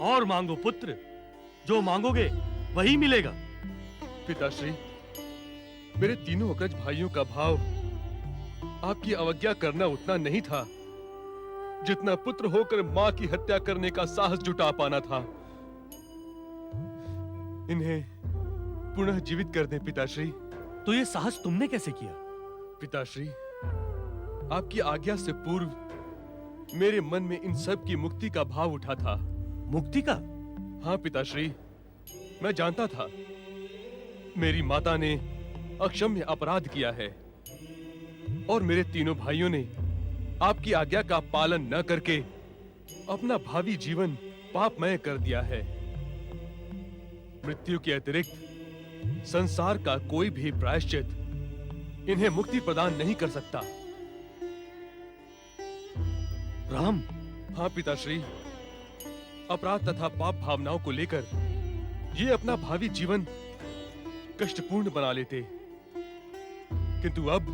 और मांगो पुत्र, जो मांगोगे वही मिलेगा। पिताश्री, मेरे तीनों अग्रज भाइयों का भाव आपकी अवज्ञा करना उतना नहीं था जितना पुत्र होकर मां की हत्या करने का साहस जुटा पाना था। इन्हें पुनः जीवित कर दें पिताश्री। तो ये साहस तुमने कैसे किया? पिताश्री, आपकी आज्ञा से पूर्व मेरे मन में इन सब की मुक्ति का भाव उठा था। मुक्ति का? हाँ पिताश्री, मैं जानता था मेरी माता ने अक्षम्य अपराध किया है और मेरे तीनों भाइयों ने आपकी आज्ञा का पालन न करके अपना भावी जीवन पापमय कर दिया है। मृत्यु के अतिरिक्त संसार का कोई भी प्रायश्चित इन्हें मुक्ति प्रदान नहीं कर सकता। राम। हाँ पिताश्री, अपराध तथा पाप भावनाओं को लेकर ये अपना भावी जीवन कष्टपूर्ण बना लेते, किंतु अब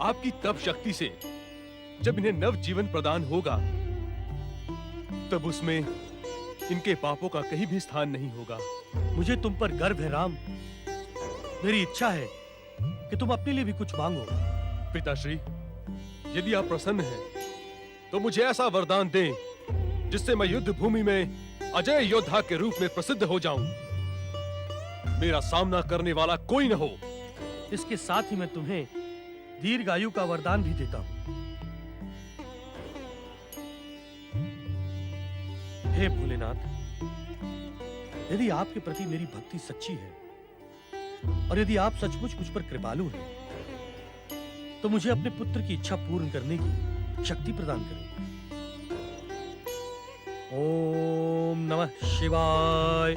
आपकी तप शक्ति से जब इन्हें नव जीवन प्रदान होगा तब उसमें इनके पापों का कहीं भी स्थान नहीं होगा। मुझे तुम पर गर्व है राम। मेरी इच्छा है कि तुम अपने लिए भी कुछ मांगो। पिताश्री, यदि आप प्रसन्न हैं तो मुझे ऐसा वरदान दें जिससे मैं युद्ध भूमि में अजय योद्धा के रूप में प्रसिद्ध हो जाऊं। मेरा सामना करने वाला कोई न हो। इसके साथ ही मैं तुम्हें दीर्घायु का वरदान भी देता हूं। हे भोलेनाथ, यदि आपके प्रति मेरी भक्ति सच्ची है और यदि आप सचमुच मुझ पर कृपालु हैं, तो मुझे अपने पुत्र की इच्छा पूर्ण करने की शक्ति प्रदान करें। ओम नमः शिवाय।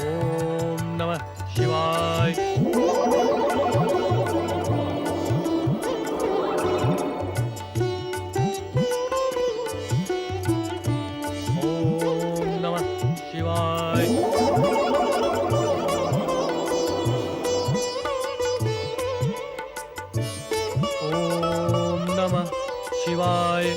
ओम नमः शिवाय। शिवाय।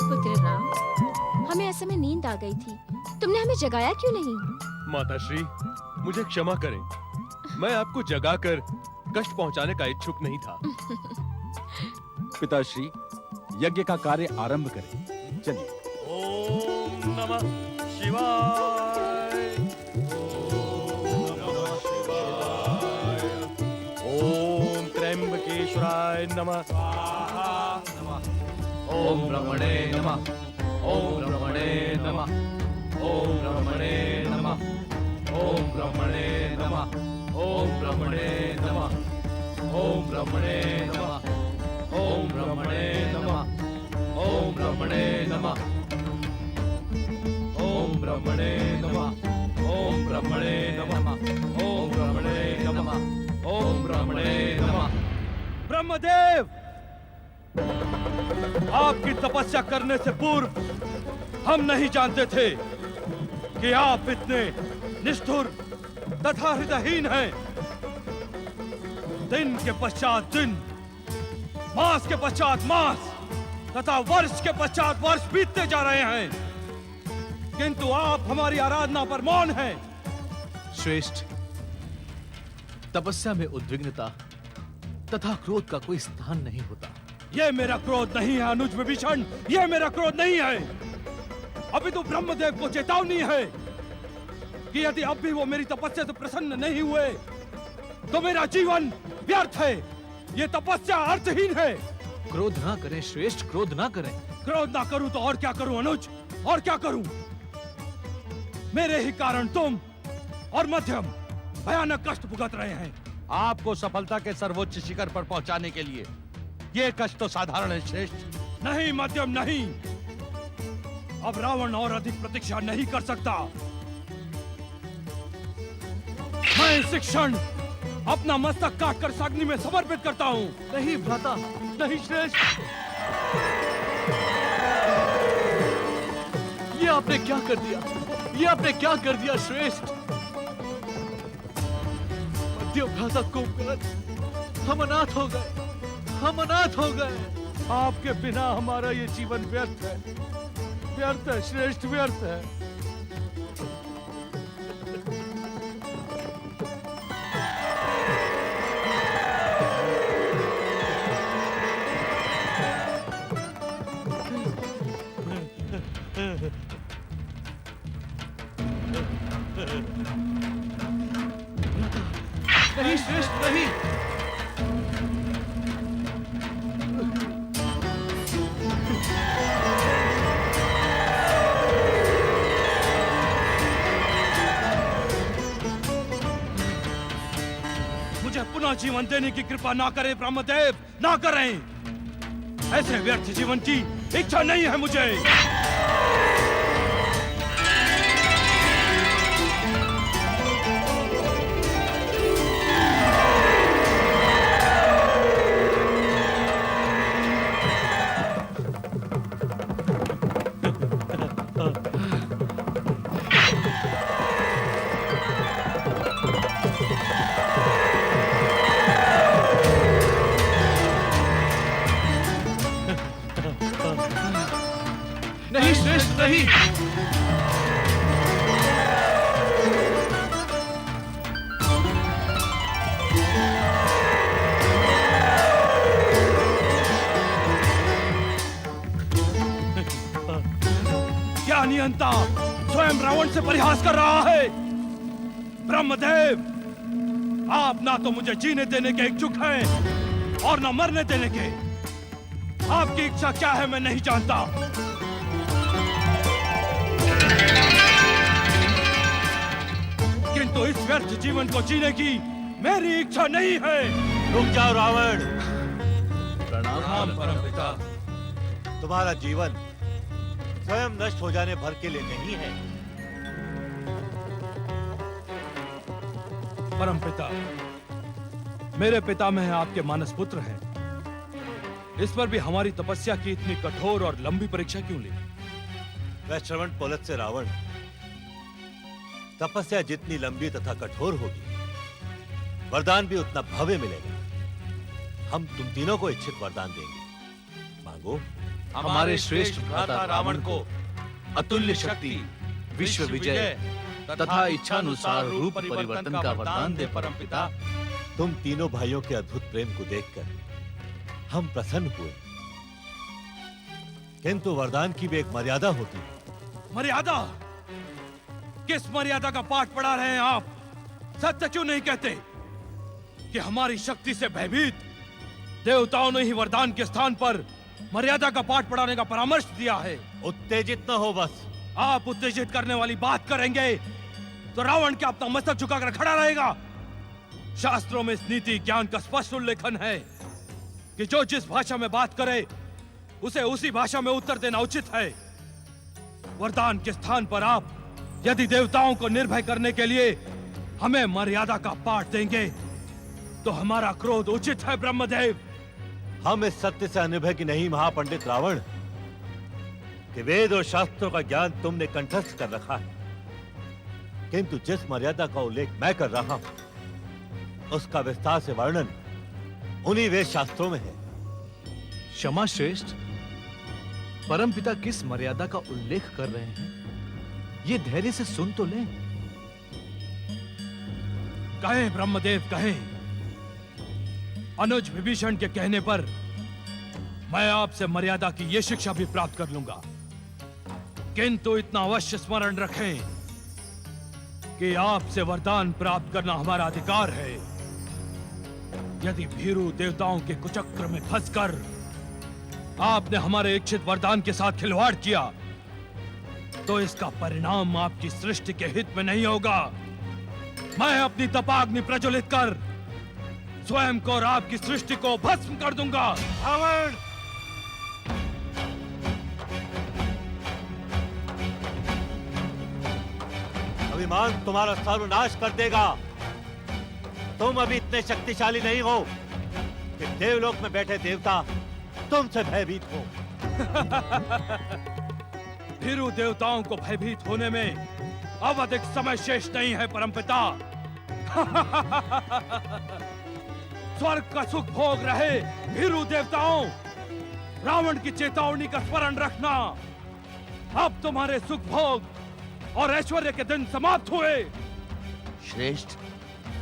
पुत्र राम, हमें ऐसे में नींद आ गई थी, तुमने हमें जगाया क्यों नहीं? माताश्री, मुझे क्षमा करें, मैं आपको जगाकर कष्ट पहुंचाने का इच्छुक नहीं था। पिताश्री, यज्ञ का कार्य आरंभ करें। चलिए। ओम नमः शिवाय। ओम नमः शिवाय। ओम त्र्यंबकेश्वराय नमः। ओम ब्रह्मणे नमः। ओम ब्रह्मणे नमः। ओम ब्रह्मणे नमः। ओम ब्रह्मणे नमः। ओम ब्रह्मणे नमः। ओम ब्रह्मणे नमः। ओम ब्रह्मणे नमः। ओम ब्रह्मणे नमः। ओम ब्रह्मणे नमः। ओम ब्रह्मणे नमः। ओम ब्रह्मणे नमः। ओम ब्रह्मणे नमः। ब्रह्मदेव, आपकी तपस्या करने से पूर्व हम नहीं जानते थे कि आप इतने निष्ठुर तथा हृदयहीन हैं। दिन के पश्चात दिन, मास के पश्चात मास तथा वर्ष के पश्चात वर्ष बीतते जा रहे हैं, किंतु आप हमारी आराधना पर मौन हैं। श्रेष्ठ, तपस्या में उद्विग्नता तथा क्रोध का कोई स्थान नहीं होता। यह मेरा क्रोध नहीं है अनुज विभीषण, यह मेरा क्रोध नहीं है। अभी तो ब्रह्मदेव को चेतावनी है कि यदि अब भी वो मेरी तपस्या से प्रसन्न नहीं हुए तो मेरा जीवन व्यर्थ है। ये तपस्या अर्थहीन है। क्रोध ना करें श्रेष्ठ, क्रोध ना करें। क्रोध ना करूं तो और क्या करूं अनुज, और क्या करूं? मेरे ही कारण तुम और मध्यम भयानक कष्ट भुगत रहे हैं। आपको सफलता के सर्वोच्च शिखर पर पहुंचाने के लिए ये कष्ट तो साधारण है श्रेष्ठ। नहीं मध्यम नहीं, अब रावण और अधिक प्रतीक्षा नहीं कर सकता। मैं इस क्षण अपना मस्तक काटकर अग्नि में समर्पित करता हूँ। नहीं भ्राता, नहीं श्रेष्ठ। ये आपने क्या कर दिया? ये आपने क्या कर दिया श्रेष्ठ? मध्य भ्राता कुंभकर्ण, हम अनाथ हो गए, हम अनाथ हो गए। आपके बिना हमारा ये जीवन व्यर्थ है, व्यर्थ है श्रेष्ठ, व्यर्थ है। नहीं श्रेष्ठ, नहीं। मुझे पुनः जीवन देने की कृपा ना करें ब्रह्मदेव, ना करें। ऐसे व्यर्थ जीवन की इच्छा नहीं है मुझे। नहीं श्रेष्ठ, नहीं। क्या नियंता स्वयं रावण से परिहास कर रहा है? ब्रह्मदेव, आप ना तो मुझे जीने देने के इच्छुक हैं और ना मरने देने के। आपकी इच्छा क्या है मैं नहीं जानता। किंतु इस व्यर्थ जीवन को जीने की मेरी इच्छा नहीं है। रुक जाओ रावण। प्रणाम परमपिता। तुम्हारा जीवन स्वयं नष्ट हो जाने भर के लिए नहीं है। परमपिता, मेरे पितामह आपके मानस पुत्र हैं। इस पर भी हमारी तपस्या की इतनी कठोर और लंबी परीक्षा क्यों ली? वह श्रवण पोलत से रावण, तपस्या जितनी लंबी तथा कठोर होगी, वरदान भी उतना भव्य मिलेगा। हम तुम तीनों को इच्छित वरदान देंगे। मांगो। हमारे श्रेष्ठ भ्राता रावण को अतुल्य शक्ति, विश्व विजय तथा इच्छानुसार रूप परिवर्तन का वरदान दे परमपिता। तुम तीनों भाइयों के अद्भुत प्रेम को देखकर हम प्रसन्न हुए, किंतु वरदान की भी एक मर्यादा होती है। मर्यादा? किस मर्यादा का पाठ पढ़ा रहे हैं आप? सत्य क्यों नहीं कहते कि हमारी शक्ति से भयभीत देवताओं ने ही वरदान के स्थान पर मर्यादा का पाठ पढ़ाने का परामर्श दिया है। उत्तेजित न हो बस। आप उत्तेजित करने वाली बात करेंगे तो रावण क्या अपना मस्तक झुकाकर खड़ा रहेगा? शास्त्रों में इस नीति ज्ञान का स्पष्ट उल्लेखन है कि जो जिस भाषा में बात करे उसे उसी भाषा में उत्तर देना उचित है। वरदान के स्थान पर आप यदि देवताओं को निर्भय करने के लिए हमें मर्यादा का पाठ देंगे तो हमारा क्रोध उचित है ब्रह्मदेव। हम इस सत्य से अनिर्भय की नहीं महापंडित रावण कि वेद और शास्त्रों का ज्ञान तुमने कंठस्थ कर रखा है, किंतु जिस मर्यादा का उल्लेख मैं कर रहा हूं उसका विस्तार से वर्णन उन्हीं वेद शास्त्रों में है। क्षमा श्रेष्ठ, परमपिता किस मर्यादा का उल्लेख कर रहे हैं? ये धैर्य से सुन तो लें। कहें ब्रह्मदेव, कहें। अनुज विभीषण के कहने पर मैं आपसे मर्यादा की यह शिक्षा भी प्राप्त कर लूंगा, किंतु इतना अवश्य स्मरण रखें कि आपसे वरदान प्राप्त करना हमारा अधिकार है। यदि भीरू देवताओं के कुचक्र में फंसकर आपने हमारे इच्छित वरदान के साथ खिलवाड़ किया तो इसका परिणाम आपकी सृष्टि के हित में नहीं होगा। मैं अपनी तपाग्नि प्रज्वलित कर स्वयं को और आपकी सृष्टि को भस्म कर दूंगा। रावण! अभिमान तुम्हारा सर्वनाश कर देगा। तुम अभी इतने शक्तिशाली नहीं हो कि देवलोक में बैठे देवता तुमसे भयभीत हो। भीरू देवताओं को भयभीत होने में अब अधिक समय शेष नहीं है परमपिता। स्वर्ग का सुख भोग रहे भीरू देवताओं, रावण की चेतावनी का स्मरण रखना। अब तुम्हारे सुख भोग और ऐश्वर्य के दिन समाप्त हुए। श्रेष्ठ,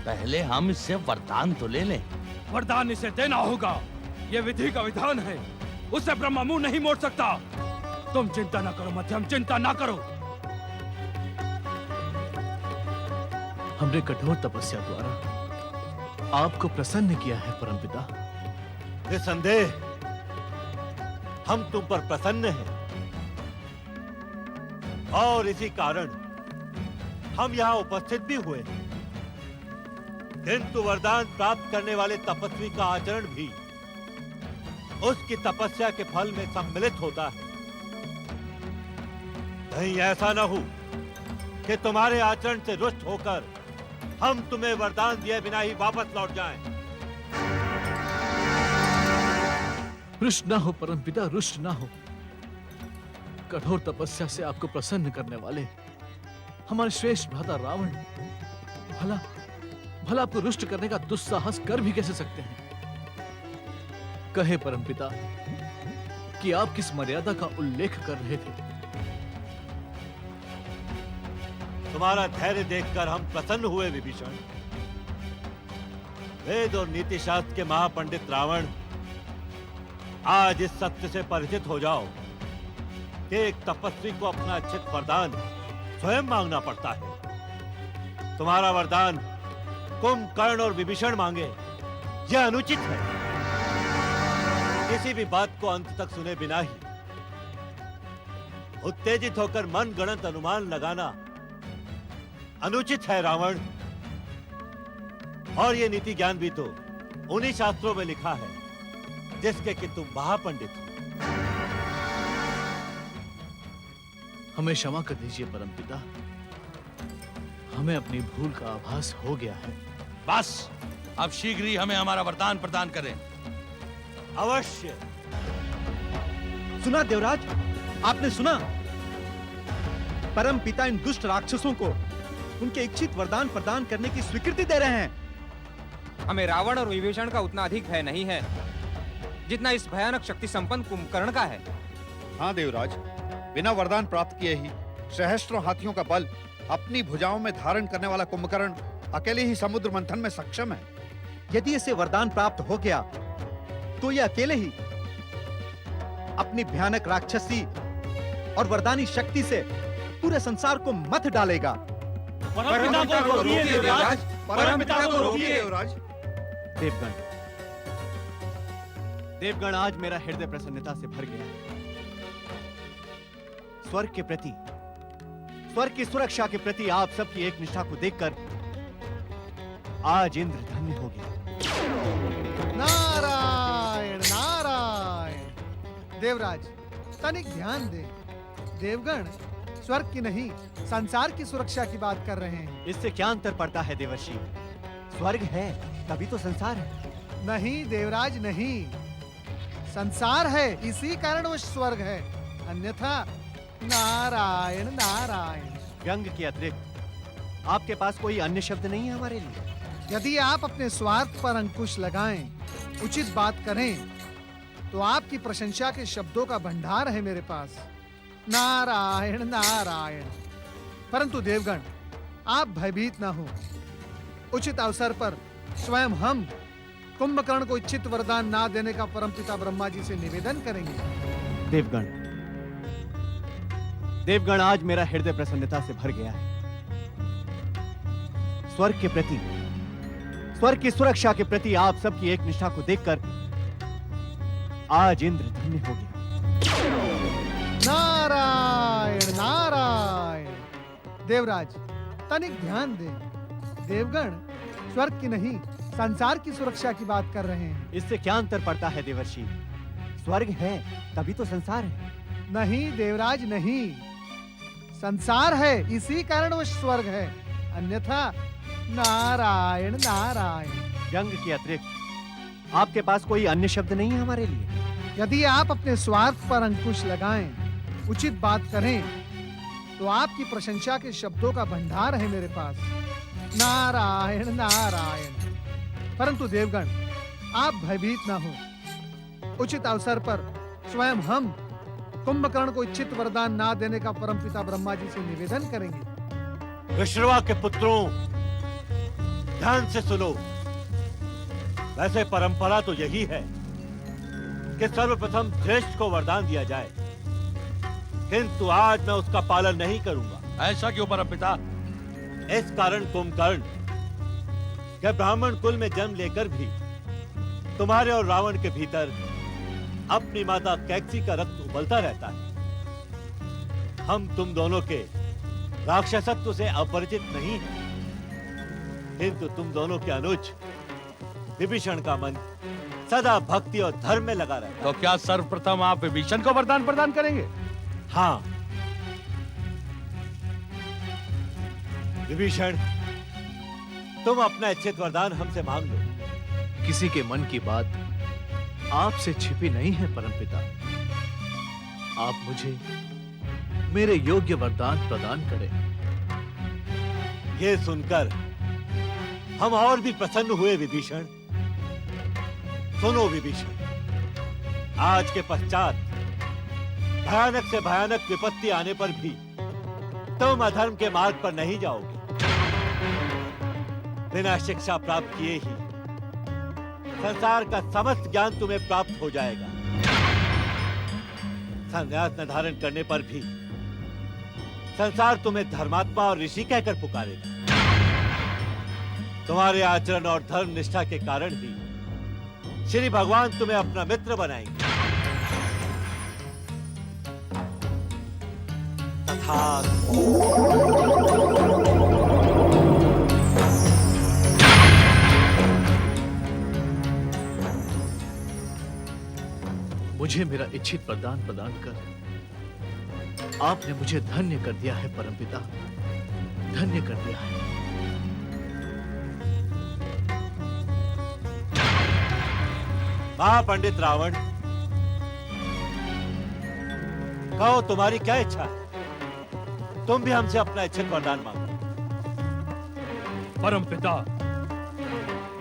पहले हम इससे वरदान तो ले लें। वरदान इसे देना होगा, यह विधि का विधान है, उससे ब्रह्मा मुंह नहीं मोड़ सकता। तुम चिंता ना करो मध्यम, चिंता ना करो। हमने कठोर तपस्या द्वारा आपको प्रसन्न किया है परमपिता। निसंदेह हम तुम पर प्रसन्न हैं और इसी कारण हम यहाँ उपस्थित भी हुए हैं। किंतु वरदान प्राप्त करने वाले तपस्वी का आचरण भी उसकी तपस्या के फल में सम्मिलित होता है। कहीं ऐसा न हो कि तुम्हारे आचरण से रुष्ट होकर हम तुम्हें वरदान दिए बिना ही वापस लौट जाएं। रुष्ट ना हो परमपिता, रुष्ट ना हो। कठोर तपस्या से आपको प्रसन्न करने वाले हमारे श्रेष्ठ भ्राता रावण भला आपको रुष्ट करने का दुस्साहस कर भी कैसे सकते हैं? कहे परमपिता कि आप किस मर्यादा का उल्लेख कर रहे थे? तुम्हारा धैर्य देखकर हम प्रसन्न हुए विभीषण। वेद और नीति शास्त्र के महापंडित रावण, आज इस सत्य से परिचित हो जाओ कि एक तपस्वी को अपना इच्छित वरदान स्वयं मांगना पड़ता है। तुम्हारा वरदान कुंभकर्ण और विभीषण मांगे, यह अनुचित है। किसी भी बात को अंत तक सुने बिना ही उत्तेजित होकर मन गणत अनुमान लगाना अनुचित है रावण। और ये नीति ज्ञान भी तो उन्हीं शास्त्रों में लिखा है जिसके कि तुम महापंडित हो। हमें क्षमा कर दीजिए परमपिता, हमें अपनी भूल का आभास हो गया है। बस अब शीघ्र ही हमें हमारा वरदान प्रदान करें। अवश्य। सुना देवराज, आपने सुना? परम पिता इन दुष्ट राक्षसों को उनके इच्छित वरदान प्रदान करने की स्वीकृति दे रहे हैं। हमें रावण और विभीषण का उतना अधिक भय नहीं है जितना इस भयानक शक्ति संपन्न कुंभकर्ण का है। हाँ देवराज, बिना वरदान प्राप्त किए ही सहस्त्रों हाथियों का बल अपनी भुजाओं में धारण करने वाला कुंभकर्ण अकेले ही समुद्र मंथन में सक्षम है। यदि इसे वरदान प्राप्त हो गया तो ये अकेले ही अपनी भयानक राक्षसी और वरदानी शक्ति से पूरे संसार को मथ डालेगा। परमपिता को रोकिए देवराज, परमपिता को रोकिए देवराज। देवगण, आज मेरा हृदय प्रसन्नता से भर गया है। स्वर्ग के प्रति, स्वर्ग की सुरक्षा के प्रति आप सबकी एक निष्ठा को देखकर आज इंद्र धन्य हो गया। नारायण नारायण। देवराज, तनिक ध्यान दे। देवगण स्वर्ग की नहीं, संसार की सुरक्षा की बात कर रहे हैं। इससे क्या अंतर पड़ता है देवर्षि? स्वर्ग है तभी तो संसार है। नहीं देवराज नहीं, संसार है इसी कारण वो स्वर्ग है, अन्यथा नारायण नारायण। व्यंग के अतिरिक्त आपके पास कोई अन्य शब्द नहीं है हमारे लिए? यदि आप अपने स्वार्थ पर अंकुश लगाएं, उचित बात करें, तो आपकी प्रशंसा के शब्दों का भंडार है मेरे पास। नारायण नारायण। परंतु देवगण, आप भयभीत ना हो। उचित अवसर पर स्वयं हम कुंभकर्ण को इच्छित वरदान ना देने का परमपिता ब्रह्मा जी से निवेदन करेंगे। देवगण, आज मेरा हृदय प्रसन्नता से भर गया है। स्वर्ग के प्रति, स्वर्ग की सुरक्षा के प्रति आप सबकी एक निष्ठा को देखकर आज इंद्र धन्य हो गया। नारायण नारायण। देवराज, तनिक ध्यान दे। देवगण स्वर्ग की नहीं, संसार की सुरक्षा की बात कर रहे हैं। इससे क्या अंतर पड़ता है देवर्षि? स्वर्ग है तभी तो संसार है। नहीं देवराज नहीं, संसार है, इसी कारण वो स्वर्ग है, अन्यथा नारायण नारायण। व्यंग के अतिरिक्त आपके पास कोई अन्य शब्द नहीं है हमारे लिए? यदि आप अपने स्वार्थ पर अंकुश लगाएं, उचित बात करें, तो आपकी प्रशंसा के शब्दों का भंडार है मेरे पास। नारायण नारायण। परंतु देवगण, आप भयभीत ना हो। उचित अवसर पर स्वयं हम कुंभकर्ण को इच्छित वरदान ना देने का परमपिता ब्रह्मा जी से निवेदन करेंगे। विश्रवा के पुत्रों, ध्यान से सुनो। वैसे परंपरा तो यही है कि सर्वप्रथम श्रेष्ठ को वरदान दिया जाए, किंतु आज मैं उसका पालन नहीं करूंगा। ऐसा क्यों परमपिता? इस कारण कुंभकर्ण के ब्राह्मण कुल में जन्म लेकर भी तुम्हारे और रावण के भीतर अपनी माता कैकसी का रक्त उबलता रहता है। हम तुम दोनों के राक्षसत्व से अपरिचित नहीं हैं, किंतु तुम दोनों के अनुज विभीषण का मन सदा भक्ति और धर्म में लगा रहता है। तो क्या सर्वप्रथम आप विभीषण को वरदान प्रदान करेंगे? हाँ विभीषण, तुम अपना इच्छित वरदान हमसे मांग लो। किसी के मन की बात आपसे छिपी नहीं है परमपिता। आप मुझे मेरे योग्य वरदान प्रदान करें। ये सुनकर हम और भी प्रसन्न हुए विभीषण। सुनो विभीषण, आज के पश्चात भयानक से भयानक विपत्ति आने पर भी तुम अधर्म के मार्ग पर नहीं जाओगे। बिना शिक्षा प्राप्त किए ही संसार का समस्त ज्ञान तुम्हें प्राप्त हो जाएगा। संन्यास न धारण करने पर भी संसार तुम्हें धर्मात्मा और ऋषि कहकर पुकारेगा। तुम्हारे आचरण और धर्म निष्ठा के कारण ही श्री भगवान तुम्हें अपना मित्र बनाएंगे। मुझे मेरा इच्छित वरदान प्रदान कर आपने मुझे धन्य कर दिया है परमपिता, धन्य कर दिया है। महापंडित रावण, कहो तुम्हारी क्या इच्छा है? तुम भी हमसे अपना इच्छित वरदान मांगो। परमपिता,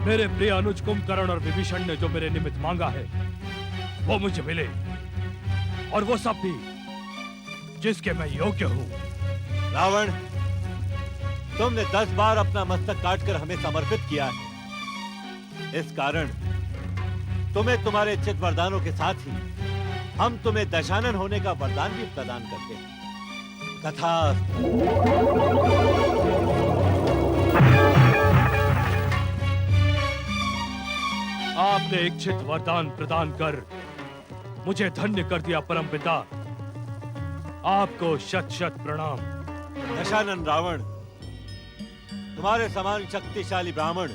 मेरे प्रिय अनुज कुंभकर्ण और विभीषण ने जो मेरे निमित्त मांगा है वो मुझे मिले, और वो सब भी जिसके मैं योग्य हूं। रावण, तुमने 10 बार अपना मस्तक काटकर हमें समर्पित किया है। इस कारण तुम्हें तुम्हारे इच्छित वरदानों के साथ ही हम तुम्हें दशानन होने का वरदान भी प्रदान करते हैं। कथा आपने इच्छित वरदान प्रदान कर मुझे धन्य कर दिया परमपिता। आपको शत शत प्रणाम। दशानन रावण, तुम्हारे समान शक्तिशाली ब्राह्मण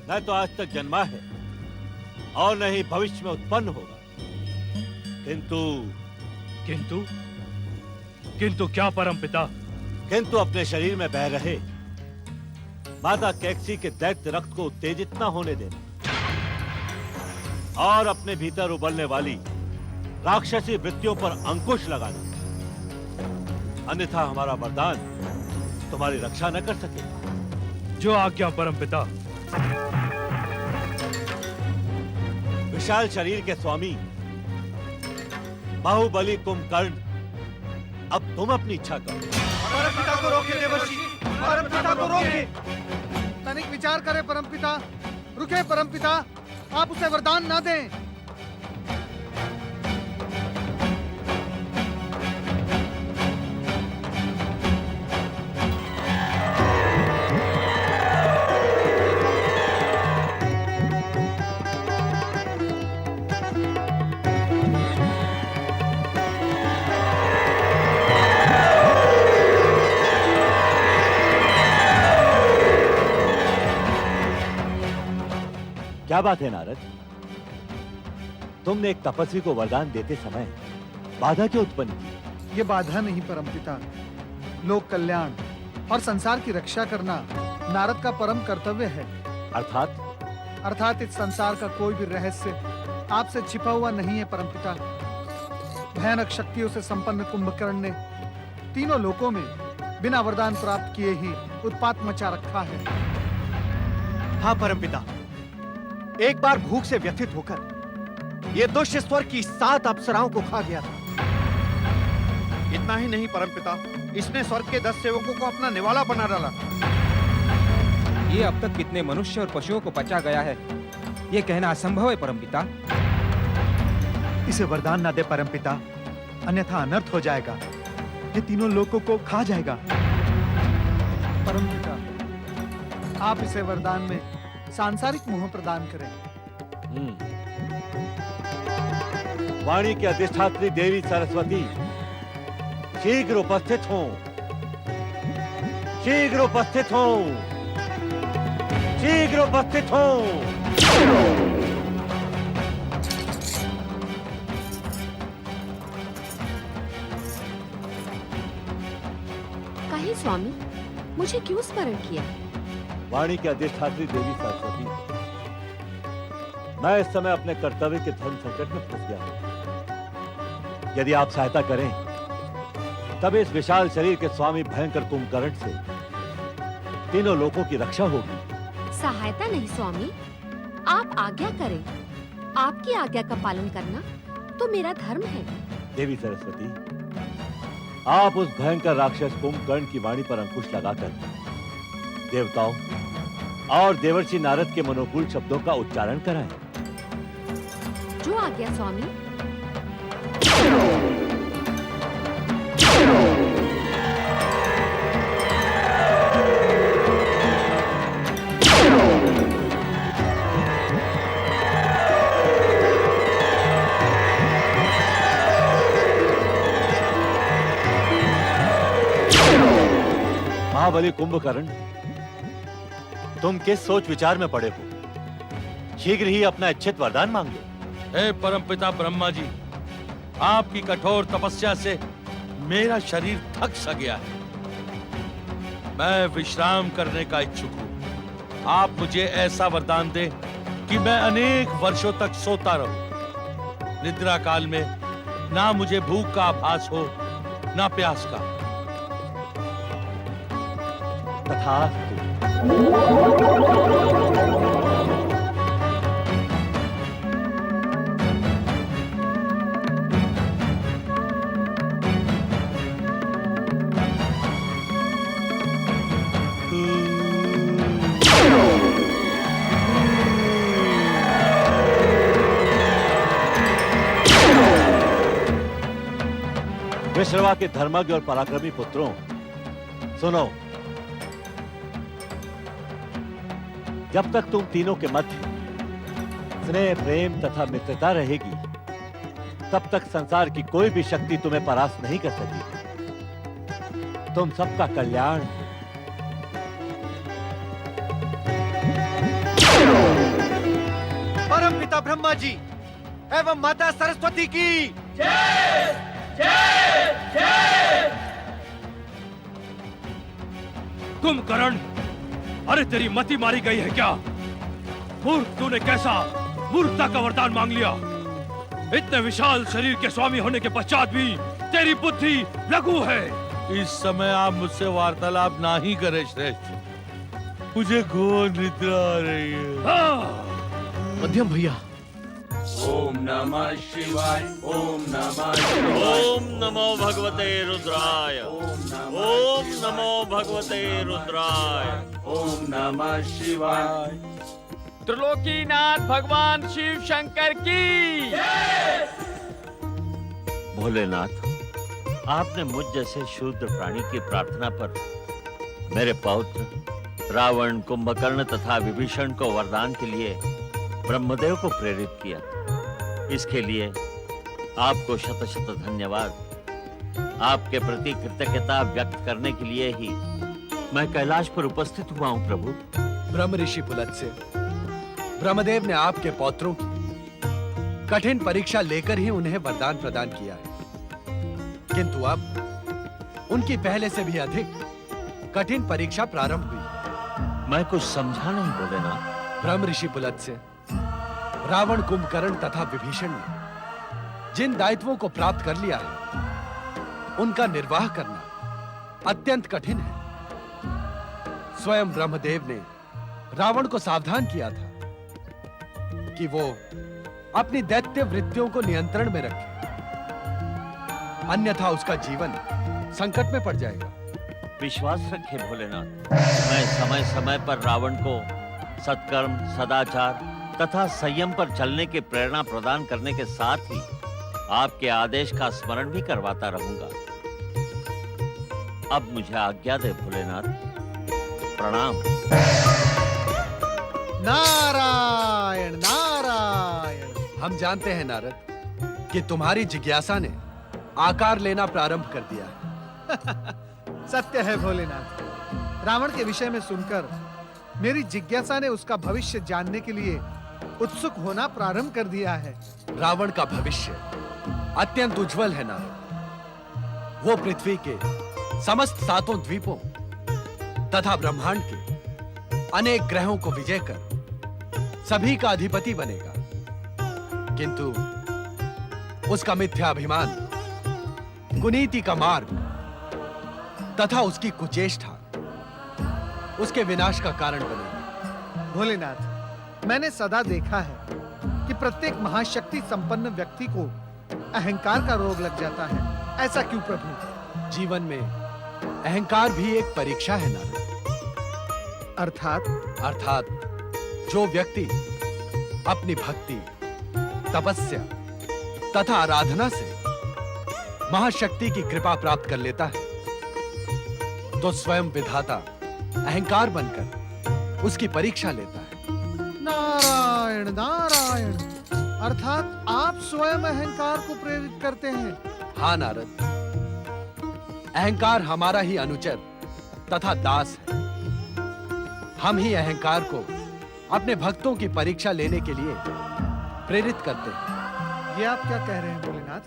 न तो आज तक जन्मा है और न ही भविष्य में उत्पन्न होगा। किंतु किंतु क्या परमपिता? किंतु अपने शरीर में बह रहे माता कैकसी के दैत्य रक्त को उत्तेजित न होने देना और अपने भीतर उबलने वाली राक्षसी वृत्तियों पर अंकुश लगाना, अन्यथा हमारा वरदान तुम्हारी रक्षा न कर सकेगा। जो आज्ञा परमपिता। विशाल शरीर के स्वामी बाहुबली कुंभकर्ण, अब तुम अपनी इच्छा करो। परमपिता को रोके देवर्षि, परमपिता को रोके। तनिक विचार करें परमपिता, रुके परमपिता, आप उसे वरदान ना दें। क्या बात है नारद, तुमने एक तपस्वी को वरदान देते समय बाधा क्यों उत्पन्न की? ये बाधा नहीं परमपिता, लोक कल्याण और संसार की रक्षा करना नारद का परम कर्तव्य है। अर्थात इस संसार का कोई भी रहस्य आपसे छिपा हुआ नहीं है परमपिता। भयानक शक्तियों से संपन्न कुंभकर्ण ने तीनों लोकों में बिना वरदान प्राप्त किए ही उत्पात मचा रखा है। हाँ परमपिता, एक बार भूख से व्यथित होकर ये दुष्ट स्वर्ग की 7 अप्सराओं को खा गया था। इतना ही नहीं परमपिता, इसने स्वर्ग के 10 सेवकों को अपना निवाला बना डाला। ये अब तक कितने मनुष्य और पशुओं को पचा गया है, ये कहना असंभव है परमपिता। इसे वरदान ना दे परमपिता, अन्यथा अनर्थ हो जाएगा। ये तीनों लोगों को खा जाएगा। परमपिता, आप इसे वरदान में सांसारिक मोह प्रदान करें। वाणी की अधिष्ठात्री देवी सरस्वती शीघ्र उपस्थित हों, शीघ्र उपस्थित हों, शीघ्र उपस्थित हों। कहे स्वामी, मुझे क्यों स्मरण किया? वाणी की अधिष्ठात्री देवी सरस्वती, मैं इस समय अपने कर्तव्य के धर्म संकट में फंस गया हूं। यदि आप सहायता करें तब इस विशाल शरीर के स्वामी भयंकर कुंभकर्ण से तीनों लोगों की रक्षा होगी। सहायता नहीं स्वामी, आप आज्ञा करें। आपकी आज्ञा का पालन करना तो मेरा धर्म है। देवी सरस्वती, आप उस भयंकर राक्षस कुंभकर्ण की वाणी पर अंकुश लगाकर देवताओं और देवर्षि नारद के मनोकूल शब्दों का उच्चारण कराएं। जो आज्ञा स्वामी। महाबली कुंभकर्ण, तुम किस सोच विचार में पड़े हो? शीघ्र ही अपना इच्छित वरदान मांग लो। हे परमपिता ब्रह्मा जी, आपकी कठोर तपस्या से मेरा शरीर थक सा गया है। मैं विश्राम करने का इच्छुक हूँ। आप मुझे ऐसा वरदान दें कि मैं अनेक वर्षों तक सोता रहूं। निद्रा काल में ना मुझे भूख का आभास हो, ना प्यास का। तथास्तु। विश्रवा के धर्मज्ञ और पराक्रमी पुत्रों, सुनो। जब तक तुम तीनों के मध्य स्नेह, प्रेम तथा मित्रता रहेगी, तब तक संसार की कोई भी शक्ति तुम्हें परास्त नहीं कर सकेगी। तुम सबका कल्याण परम पिता ब्रह्मा जी एवं माता सरस्वती की जय जय जय। कुंभकर्ण, अरे तेरी मति मारी गई है क्या? मूर्ख, तूने कैसा मूर्खता का वरदान मांग लिया? इतने विशाल शरीर के स्वामी होने के पश्चात भी तेरी बुद्धि लघु है। इस समय आप मुझसे वार्तालाप ना ही करें श्रेष्ठ, मुझे घोर निद्रा आ रही है। मध्यम भैया। ओम नमः शिवाय, ओम नमः शिवाय। ओम नमो भगवते रुद्राय, ओम नमो भगवते रुद्राय, ओम नमः शिवाय। त्रिलोकीनाथ भगवान शिव शंकर की भोलेनाथ, आपने मुझ जैसे शूद्र प्राणी की प्रार्थना पर मेरे पौत्र रावण, कुंभकर्ण तथा विभीषण को वरदान के लिए ब्रह्मदेव को प्रेरित किया। इसके लिए आपको शत शत धन्यवाद। आपके प्रति कृतज्ञता व्यक्त करने के लिए ही मैं कैलाश पर उपस्थित हुआ हूँ प्रभु। ब्रह्म ऋषि पुलत्स्य, ब्रह्मदेव ने आपके पौत्रों की कठिन परीक्षा लेकर ही उन्हें वरदान प्रदान किया है, किंतु अब उनकी पहले से भी अधिक कठिन परीक्षा प्रारंभ हुई। मैं कुछ समझा नहीं बोलेना। ब्रह्म ऋषि पुलत्स्य, रावण, कुंभकर्ण तथा विभीषण ने जिन दायित्वों को प्राप्त कर लिया है, उनका निर्वाह करना अत्यंत कठिन है। स्वयं ब्रह्मदेव ने रावण को सावधान किया था कि वो अपनी दैत्य वृत्तियों को नियंत्रण में रखे, अन्यथा उसका जीवन संकट में पड़ जाएगा। विश्वास रखे भोलेनाथ, मैं समय समय पर रावण को सत्कर्म, सदाचार तथा संयम पर चलने की प्रेरणा प्रदान करने के साथ ही आपके आदेश का स्मरण भी करवाता रहूंगा। अब मुझे आज्ञा दे भोलेनाथ। प्रणाम। नारायण नारायण। हम जानते हैं नारद कि तुम्हारी जिज्ञासा ने आकार लेना प्रारंभ कर दिया है। सत्य है भोलेनाथ, रावण के विषय में सुनकर मेरी जिज्ञासा ने उसका भविष्य जानने के लिए उत्सुक होना प्रारंभ कर दिया है। रावण का भविष्य अत्यंत उज्जवल है नारद। वो पृथ्वी के समस्त 7 द्वीपों तथा ब्रह्मांड के अनेक ग्रहों को विजय कर सभी का अधिपति बनेगा, किंतु उसका मिथ्याभिमान, कुनीति का मार्ग तथा उसकी कुचेष्टा उसके विनाश का कारण बनेगी। भोलेनाथ, मैंने सदा देखा है कि प्रत्येक महाशक्ति संपन्न व्यक्ति को अहंकार का रोग लग जाता है। ऐसा क्यों प्रभु? जीवन में अहंकार भी एक परीक्षा है नारद। अर्थात जो व्यक्ति अपनी भक्ति, तपस्या तथा आराधना से महाशक्ति की कृपा प्राप्त कर लेता है, तो स्वयं विधाता अहंकार बनकर उसकी परीक्षा लेता है। नारायण नारायण। अर्थात आप स्वयं अहंकार को प्रेरित करते हैं। हाँ नारद, अहंकार हमारा ही अनुचर तथा दास है। हम ही अहंकार को अपने भक्तों की परीक्षा लेने के लिए प्रेरित करते हैं। ये आप क्या कह रहे हैं भोलेनाथ?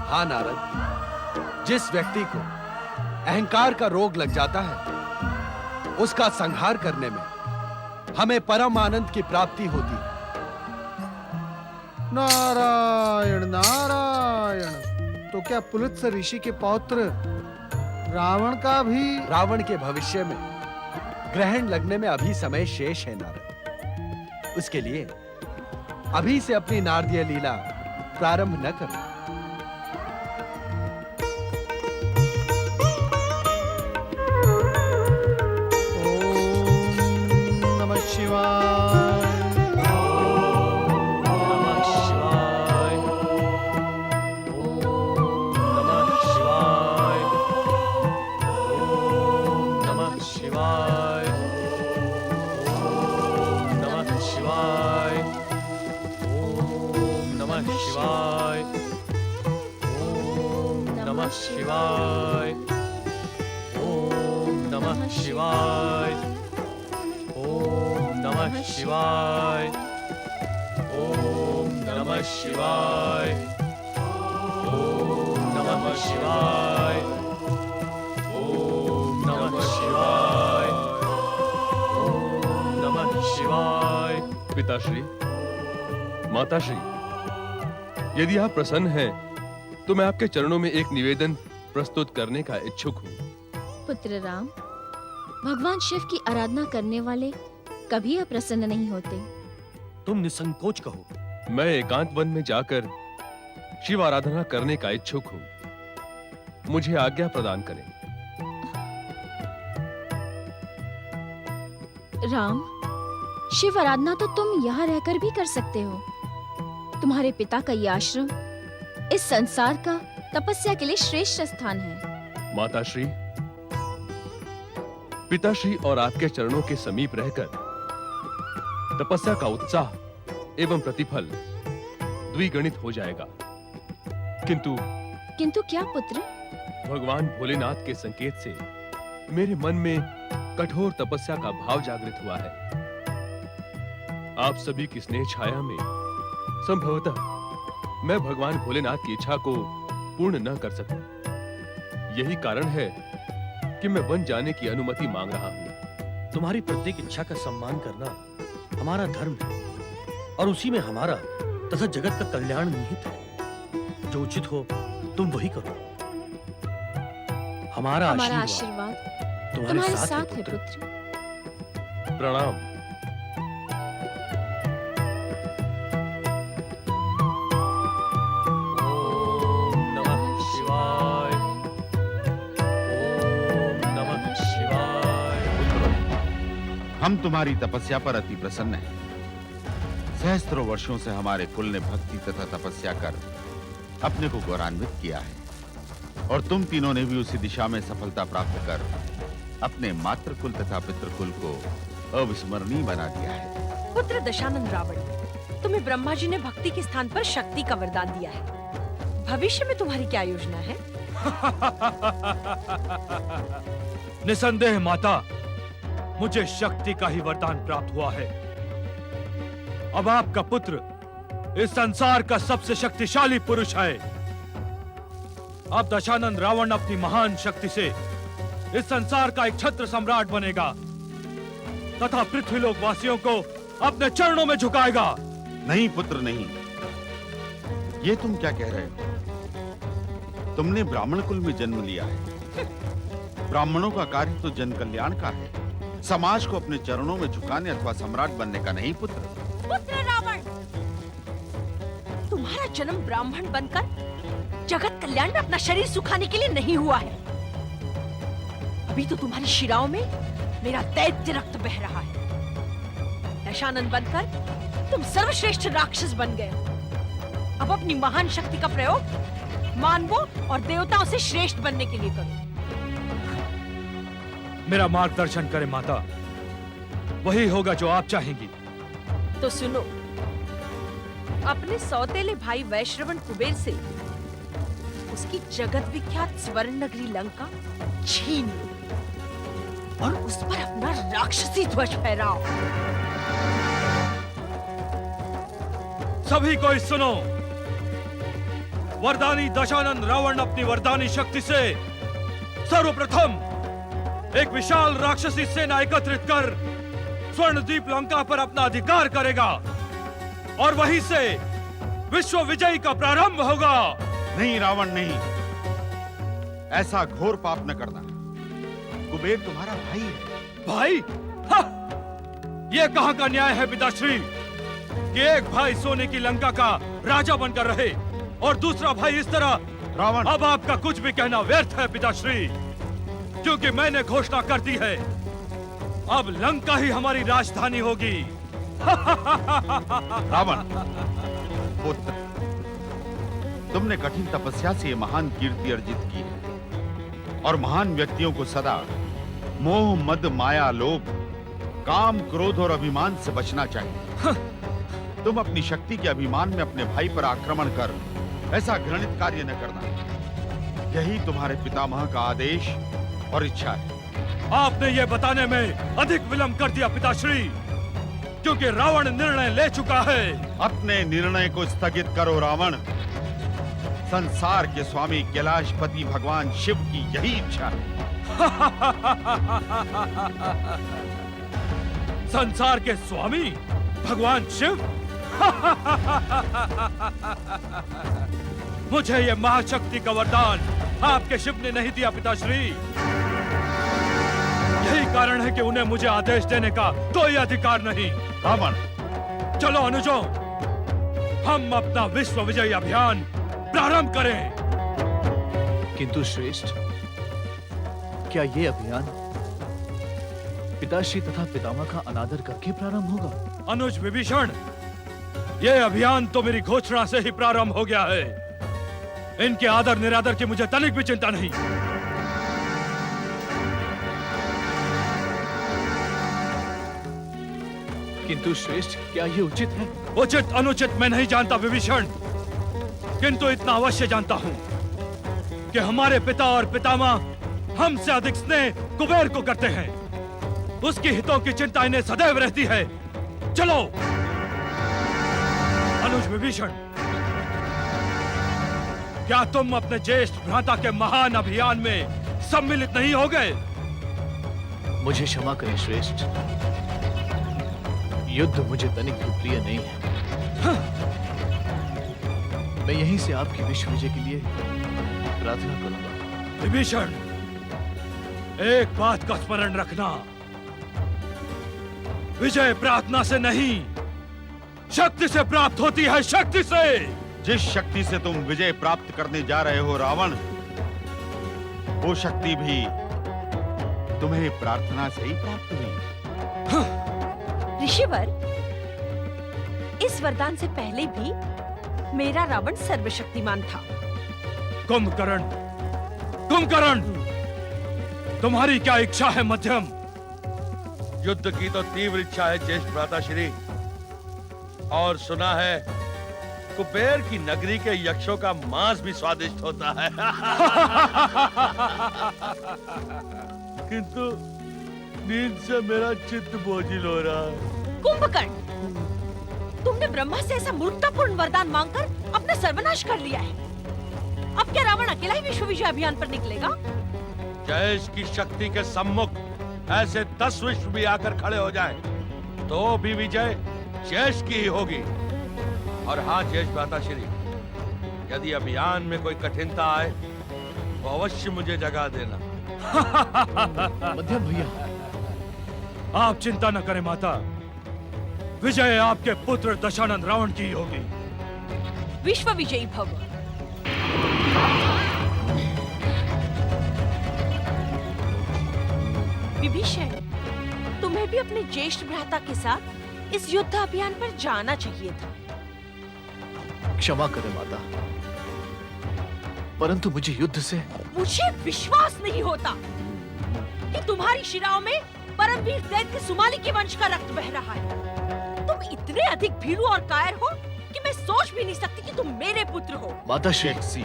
हाँ नारद, जिस व्यक्ति को अहंकार का रोग लग जाता है, उसका संहार करने में हमें परम आनंद की प्राप्ति होती है। नारायण नारायण। तो क्या पुलत्स्य ऋषि के पौत्र रावण का भी? रावण के भविष्य में ग्रहण लगने में अभी समय शेष है नारद। उसके लिए अभी से अपनी नारदीय लीला प्रारंभ न करो। ओम नमः शिवाय। शिवाय, ओम नमः शिवाय, ओम नमः शिवाय, ओम नमः शिवाय, ओम नमः शिवाय, ओम नमः शिवाय, ओम नमः शिवाय। पिताश्री, माताश्री, यदि आप प्रसन्न हैं तो मैं आपके चरणों में एक निवेदन प्रस्तुत करने का इच्छुक हूँ। पुत्र राम, भगवान शिव की आराधना करने वाले कभी अप्रसन्न नहीं होते। तुम निसंकोच कहो। मैं एकांत वन में जाकर शिव आराधना करने का इच्छुक हूँ। मुझे आज्ञा प्रदान करें। राम, शिव आराधना तो तुम यहाँ रहकर भी कर सकते हो। तुम्हारे पिता का यह आश्रम इस संसार का तपस्या के लिए श्रेष्ठ स्थान है। माताश्री, पिताश्री और आपके चरणों के समीप रहकर तपस्या का उत्साह एवं प्रतिफल द्विगुणित हो जाएगा। किंतु क्या पुत्र? भगवान भोलेनाथ के संकेत से मेरे मन में कठोर तपस्या का भाव जागृत हुआ है। आप सभी की स्नेह छाया में संभवतः मैं भगवान भोलेनाथ की इच्छा को पूर्ण न कर सकूं। यही कारण है कि मैं वन जाने की अनुमति मांग रहा हूँ। तुम्हारी प्रत्येक इच्छा का सम्मान करना हमारा धर्म है और उसी में हमारा तथा जगत का कल्याण निहित है। जो उचित हो तुम वही करो। हमारा आशीर्वाद तुम्हारे साथ है पुत्र। प्रणाम। हम तुम्हारी तपस्या पर अति प्रसन्न हैं। सहस्त्रों वर्षों से हमारे कुल ने भक्ति तथा तपस्या कर अपने को गौरवान्वित किया है और तुम तीनों ने भी उसी दिशा में सफलता प्राप्त कर अपने मातृकुल तथा पितृकुल को अविस्मरणीय बना दिया है। पुत्र दशानंद रावण, तुम्हें ब्रह्मा जी ने भक्ति के स्थान पर शक्ति का वरदान दिया है। भविष्य में तुम्हारी क्या योजना है? निसंदेह माता, मुझे शक्ति का ही वरदान प्राप्त हुआ है। अब आपका पुत्र इस संसार का सबसे शक्तिशाली पुरुष है। अब दशानंद रावण अपनी महान शक्ति से इस संसार का एक छत्र सम्राट बनेगा तथा पृथ्वीलोक वासियों को अपने चरणों में झुकाएगा। नहीं पुत्र नहीं, ये तुम क्या कह रहे हो? तुमने ब्राह्मण कुल में जन्म लिया है। ब्राह्मणों का कार्य तो जन कल्याण का है, समाज को अपने चरणों में झुकाने अथवा सम्राट बनने का नहीं। पुत्र रावण, तुम्हारा जन्म ब्राह्मण बनकर जगत कल्याण में अपना शरीर सुखाने के लिए नहीं हुआ है। अभी तो तुम्हारी शिराओं में मेरा दैत्य रक्त बह रहा है। दशानंद बनकर तुम सर्वश्रेष्ठ राक्षस बन गए। अब अपनी महान शक्ति का प्रयोग मानवों और देवताओं से श्रेष्ठ बनने के लिए करो। मेरा मार्गदर्शन करें माता, वही होगा जो आप चाहेंगी। तो सुनो, अपने सौतेले भाई वैश्रवण कुबेर से उसकी जगत विख्यात स्वर्ण नगरी लंका छीन लो और उस पर अपना राक्षसी ध्वज फहराओ। सभी कोई सुनो, वरदानी दशानंद रावण अपनी वरदानी शक्ति से सर्वप्रथम एक विशाल राक्षसी सेना एकत्रित कर स्वर्णद्वीप लंका पर अपना अधिकार करेगा और वहीं से विश्व विजय का प्रारंभ होगा। नहीं रावण नहीं, ऐसा घोर पाप न करना। कुबेर तुम्हारा भाई है। भाई? यह कहां का न्याय है पिताश्री कि एक भाई सोने की लंका का राजा बनकर रहे और दूसरा भाई इस तरह? रावण, अब आपका कुछ भी कहना व्यर्थ है पिताश्री, क्योंकि मैंने घोषणा कर दी है, अब लंका ही हमारी राजधानी होगी। रावण पुत्र, तुमने कठिन तपस्या से महान कीर्ति अर्जित की है और महान व्यक्तियों को सदा मोह मद माया लोभ काम क्रोध और अभिमान से बचना चाहिए। तुम अपनी शक्ति के अभिमान में अपने भाई पर आक्रमण कर ऐसा घृणित कार्य न करना। यही तुम्हारे पितामह का आदेश और इच्छा है। आपने ये बताने में अधिक विलंब कर दिया पिताश्री, क्योंकि रावण निर्णय ले चुका है। अपने निर्णय को स्थगित करो रावण। संसार के स्वामी कैलाशपति भगवान शिव की यही इच्छा है। संसार के स्वामी भगवान शिव? मुझे ये महाशक्ति का वरदान आपके शिव ने नहीं दिया पिताश्री। यही कारण है कि उन्हें मुझे आदेश देने का कोई अधिकार नहीं। रावण, चलो अनुजों, हम अपना विश्व विजय अभियान प्रारंभ करें। किंतु श्रेष्ठ, क्या ये अभियान पिताश्री तथा पितामह का अनादर करके प्रारंभ होगा? अनुज विभीषण, यह अभियान तो मेरी घोषणा से ही प्रारंभ हो गया है। इनके आदर निरादर की मुझे तनिक भी चिंता नहीं। किंतु श्रेष्ठ, क्या ये उचित है? उचित अनुचित मैं नहीं जानता विभीषण, किंतु इतना अवश्य जानता हूं कि हमारे पिता और पितामह हमसे अधिक स्नेह कुबेर को करते हैं। उसकी हितों की चिंता इन्हें सदैव रहती है। चलो अनुज विभीषण, क्या तुम अपने ज्येष्ठ भ्राता के महान अभियान में सम्मिलित नहीं हो गए? मुझे क्षमा करें श्रेष्ठ, युद्ध मुझे तनिक भी प्रिय नहीं है। मैं यहीं से आपकी विश्व विजय के लिए प्रार्थना करूंगा। विभीषण, एक बात का स्मरण रखना, विजय प्रार्थना से नहीं, शक्ति से प्राप्त होती है, शक्ति से। जिस शक्ति से तुम विजय प्राप्त करने जा रहे हो रावण, वो शक्ति भी तुम्हें प्रार्थना से ही प्राप्त हुई। ऋषिवर, इस वरदान से पहले भी मेरा रावण सर्वशक्तिमान था। कुंभकर्ण, तुम्हारी क्या इच्छा है मध्यम? युद्ध की तो तीव्र इच्छा है ज्येष्ठ भ्राताश्री, और सुना है कुबेर की नगरी के यक्षों का मांस भी स्वादिष्ट होता है। किंतु नींद से मेरा चित्त बोझिल हो रहा है। कुंभकर्ण, तुमने ब्रह्मा से ऐसा मूर्खतापूर्ण वरदान मांगकर अपना सर्वनाश कर लिया है। अब क्या रावण अकेला ही विश्व विजय अभियान पर निकलेगा? जयेश की शक्ति के सम्मुख ऐसे 10 विश्व भी आकर खड़े हो जाएं, तो भी विजय जयेश की ही होगी। और हाँ ज्येष्ठ भ्राताश्री, यदि अभियान में कोई कठिनता आए तो अवश्य मुझे जगा देना। मध्यम भैया, आप चिंता न करें माता, विजय आपके पुत्र दशानंद रावण की होगी। विश्व विजयी भव। विभीषण, तुम्हें भी अपने ज्येष्ठ भ्राता के साथ इस युद्ध अभियान पर जाना चाहिए था। क्षमा करें माता, परंतु मुझे युद्ध से मुझे विश्वास नहीं होता कि तुम्हारी शिराओं में परमवीर दैत्य सुमाली के वंश का रक्त बह रहा है। तुम इतने अधिक भीरू और कायर हो कि मैं सोच भी नहीं सकती कि तुम मेरे पुत्र हो। माता शेखसी,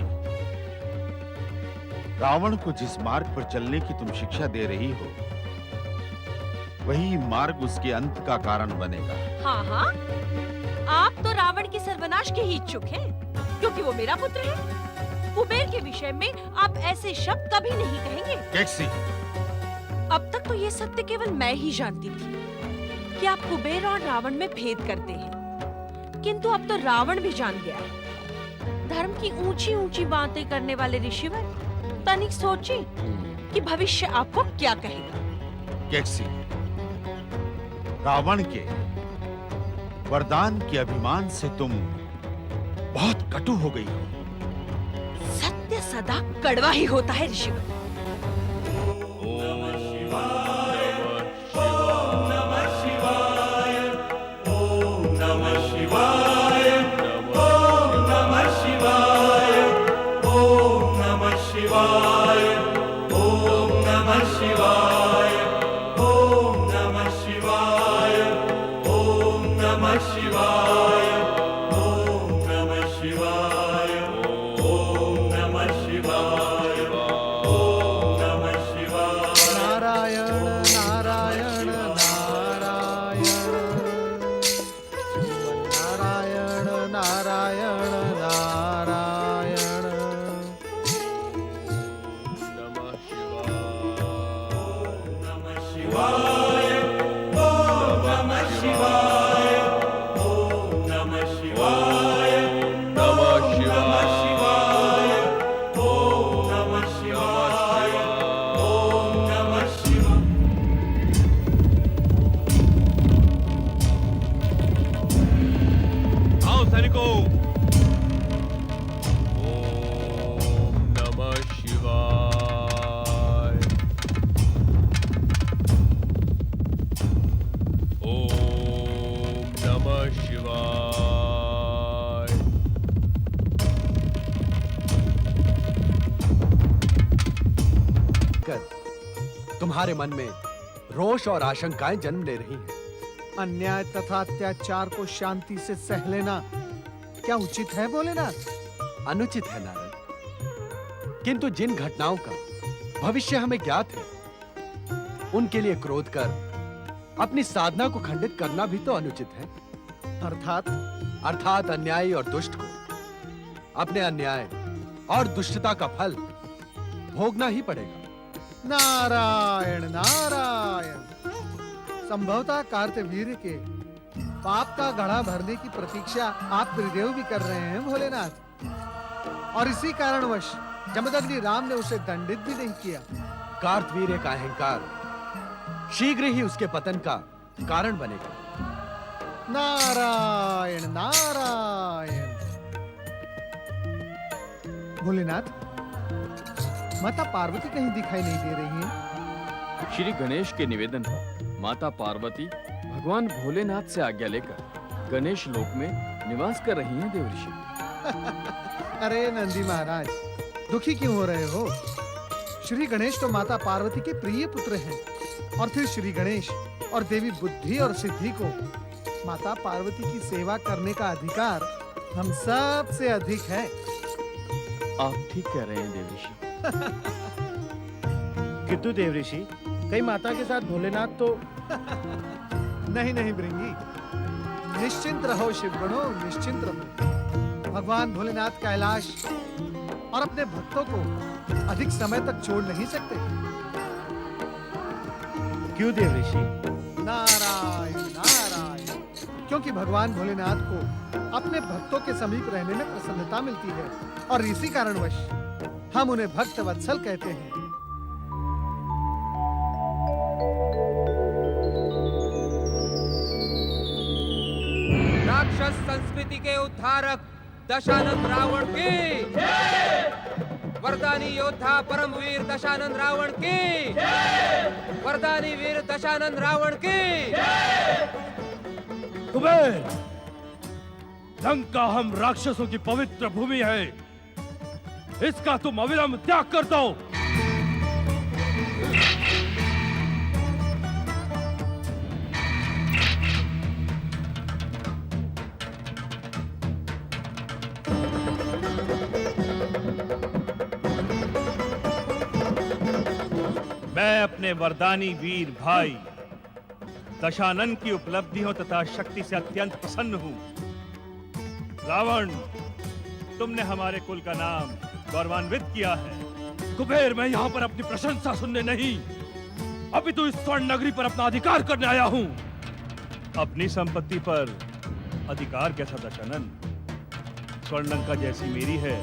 रावण को जिस मार्ग पर चलने की तुम शिक्षा दे रही हो, वही मार्ग उसके अंत का कारण बनेगा। हाँ हाँ, आप तो रावण के सर्वनाश के ही इच्छुक हैं, क्योंकि वो मेरा पुत्र है। कुबेर के विषय में आप ऐसे शब्द कभी नहीं कहेंगे। कैक्सी, अब तक तो ये सत्य केवल मैं ही जानती थी कि आप कुबेर और रावण में भेद करते हैं, किंतु अब तो रावण भी जान गया है। धर्म की ऊंची ऊंची बातें करने वाले ऋषिवर, तनिक सोचिए कि भविष्य आपको क्या कहेगा। कैक्सी, रावण के वरदान के अभिमान से तुम बहुत कटु हो गई हो। सत्य सदा कड़वा ही होता है ऋषिवर। तुम्हारे मन में रोष और आशंकाएं जन्म ले रही हैं। अन्याय तथा अत्याचार को शांति से सह लेना क्या उचित है भोलेनाथ? अनुचित है नारद, किंतु जिन घटनाओं का भविष्य हमें ज्ञात है, उनके लिए क्रोध कर अपनी साधना को खंडित करना भी तो अनुचित है। अर्थात अन्यायी और दुष्ट को अपने अन्याय और दुष्टता का फल भोगना ही पड़ेगा। नारायण नारायण। संभवतः कार्तवीर्य के पाप का घड़ा भरने की प्रतीक्षा आप त्रिदेव भी कर रहे हैं भोलेनाथ, और इसी कारणवश जमदग्नि राम ने उसे दंडित भी नहीं किया। कार्तवीर्य का अहंकार शीघ्र ही उसके पतन का कारण बनेगा। नारायण नारायण। भोलेनाथ, माता पार्वती कहीं दिखाई नहीं दे रही हैं। श्री गणेश के निवेदन पर माता पार्वती भगवान भोलेनाथ से आज्ञा लेकर गणेश लोक में निवास कर रही हैं देवर्षि। अरे नंदी महाराज, दुखी क्यों हो रहे हो? श्री गणेश तो माता पार्वती के प्रिय पुत्र हैं, और फिर श्री गणेश और देवी बुद्धि और सिद्धि को माता पार्वती की सेवा करने का अधिकार हम सब से अधिक है। आप ठीक कह रहे हैं देवर्षि। किंतु देवऋषि, कई माता के साथ भोलेनाथ तो नहीं नहीं भृंगी, निश्चिंत रहो शिवगणों, निश्चिंत रहो। भगवान भोलेनाथ कैलाश और अपने भक्तों को अधिक समय तक छोड़ नहीं सकते। क्यों देवऋषि? नारायण नारायण। क्योंकि भगवान भोलेनाथ को अपने भक्तों के समीप रहने में प्रसन्नता मिलती है, और इसी कारणवश हम उन्हें भक्त वत्सल कहते हैं। राक्षस संस्कृति के उद्धारक दशानन रावण की, वरदानी योद्धा परमवीर दशानन रावण की, वरदानी वीर दशानन रावण की। कुबेर, लंका हम राक्षसों की पवित्र भूमि है, इसका तुम अविलंब त्याग कर दो। मैं अपने वरदानी वीर भाई दशानन की उपलब्धियों तथा शक्ति से अत्यंत प्रसन्न हूं। रावण, तुमने हमारे कुल का नाम गौरवान्वित किया है। कुबेर, मैं यहाँ पर अपनी प्रशंसा सुनने नहीं, अभी तो इस स्वर्ण नगरी पर अपना अधिकार करने आया हूँ। अपनी संपत्ति पर अधिकार कैसा दशानन? स्वर्णलंका जैसी मेरी है,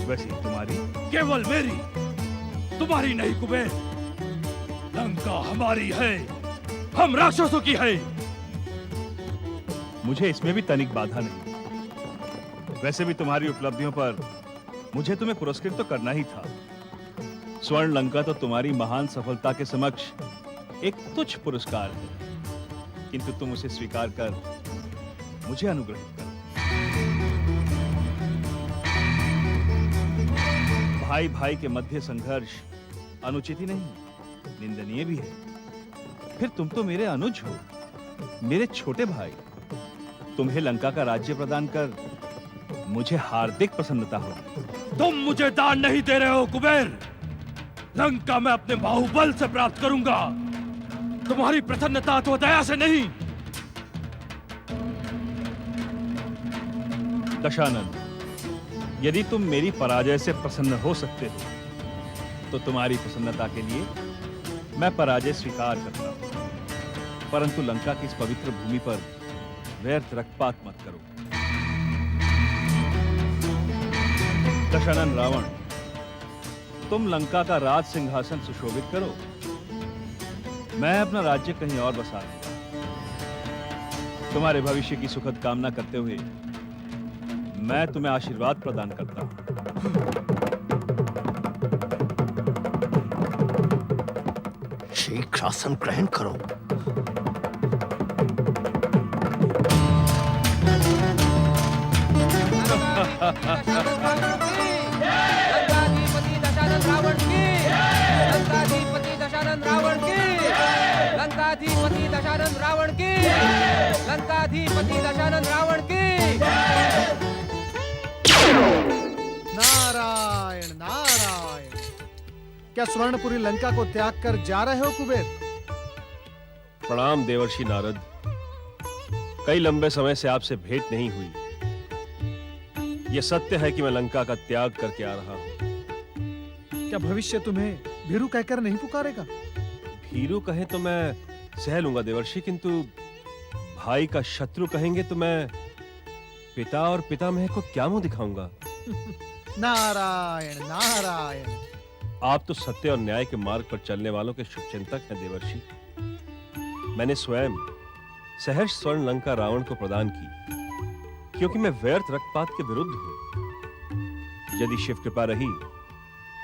वैसी तुम्हारी। केवल मेरी, तुम्हारी नहीं कुबेर। लंका हमारी है, हम राक्षसों की है। मुझे इसमें भी तनिक बाधा नहीं। वैसे भी तुम्हारी उपलब्धियों पर मुझे तुम्हें पुरस्कृत तो करना ही था। स्वर्ण लंका तो तुम्हारी महान सफलता के समक्ष एक तुच्छ पुरस्कार है, किंतु तुम उसे स्वीकार कर मुझे अनुग्रहित करो। भाई भाई के मध्य संघर्ष अनुचित ही नहीं, निंदनीय भी है। फिर तुम तो मेरे अनुज हो, मेरे छोटे भाई। तुम्हें लंका का राज्य प्रदान कर मुझे हार्दिक प्रसन्नता हो। तुम मुझे दान नहीं दे रहे हो कुबेर। लंका मैं अपने बाहुबल से प्राप्त करूंगा, तुम्हारी प्रसन्नता तो दया से नहीं। दशानन, यदि तुम मेरी पराजय से प्रसन्न हो सकते हो, तो तुम्हारी प्रसन्नता के लिए मैं पराजय स्वीकार करता हूं। परंतु लंका की इस पवित्र भूमि पर व्यर्थ रक्तपात मत करो। दशानन रावण, तुम लंका का राज सिंहासन सुशोभित करो, मैं अपना राज्य कहीं और बसा लूंगा। तुम्हारे भविष्य की सुखद कामना करते हुए मैं तुम्हें आशीर्वाद प्रदान करता हूं। शीघ्र आसन ग्रहण करो। लंकाधिपति दशानन रावण की, लंकाधिपति दशानन रावण की, लंकाधिपति दशानन रावण की, लंकाधिपति दशानन रावण की। नारायण नारायण। क्या स्वर्णपुरी लंका को त्याग कर जा रहे हो कुबेर? प्रणाम देवर्षि नारद। कई लंबे समय से आपसे भेंट नहीं हुई। यह सत्य है कि मैं लंका का त्याग करके आ रहा हूं। क्या भविष्य तुम्हें भीरू कहकर नहीं पुकारेगा? भीरू कहे तो मैं सह लूंगा देवर्षि, किंतु भाई का शत्रु कहेंगे तो मैं पिता और पितामह को क्या मुंह दिखाऊंगा? नारायण नारायण। आप तो सत्य और न्याय के मार्ग पर चलने वालों के शुभचिंतक हैं देवर्षि। मैंने स्वयं सहर्ष स्वर्ण लंका रावण को प्रदान की, क्योंकि मैं व्यर्थ रक्तपात के विरुद्ध हूं। यदि शिव कृपा रही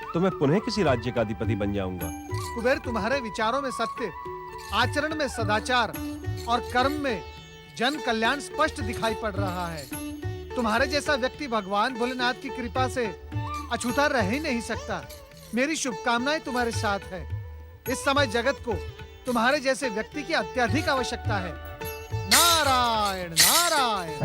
तो मैं पुनः किसी राज्य का अधिपति बन जाऊंगा। कुबेर, तुम्हारे विचारों में सत्य, आचरण में सदाचार और कर्म में जन कल्याण स्पष्ट दिखाई पड़ रहा है। तुम्हारे जैसा व्यक्ति भगवान भोलेनाथ की कृपा से अछूता रह ही नहीं सकता। मेरी शुभकामनाएं तुम्हारे साथ है। इस समय जगत को तुम्हारे जैसे व्यक्ति की अत्यधिक आवश्यकता है। नारायण नारायण।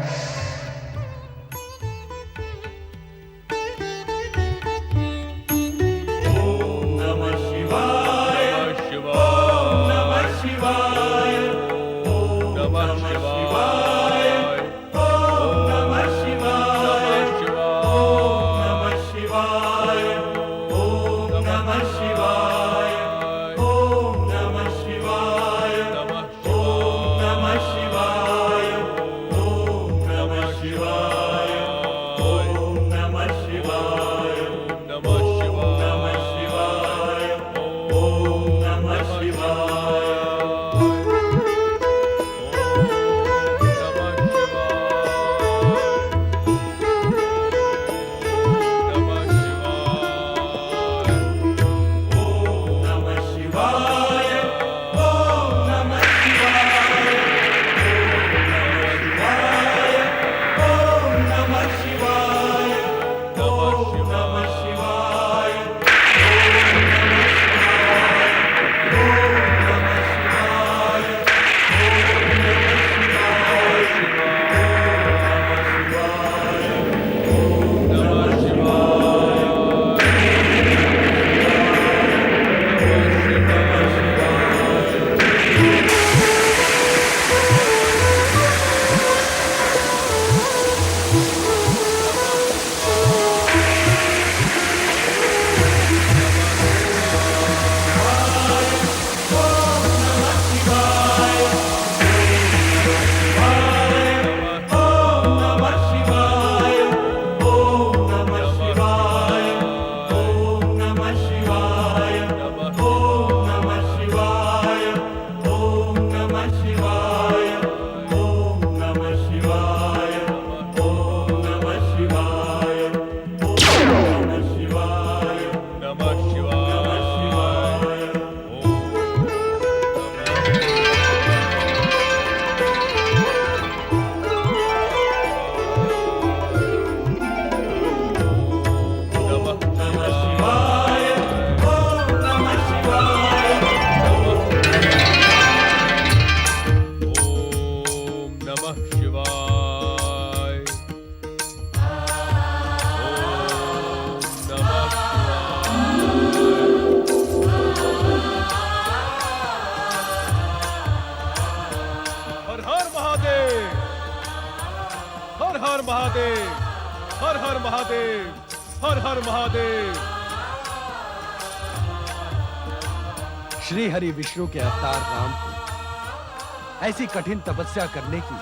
श्री हरि विष्णु के अवतार राम को ऐसी कठिन तपस्या करने की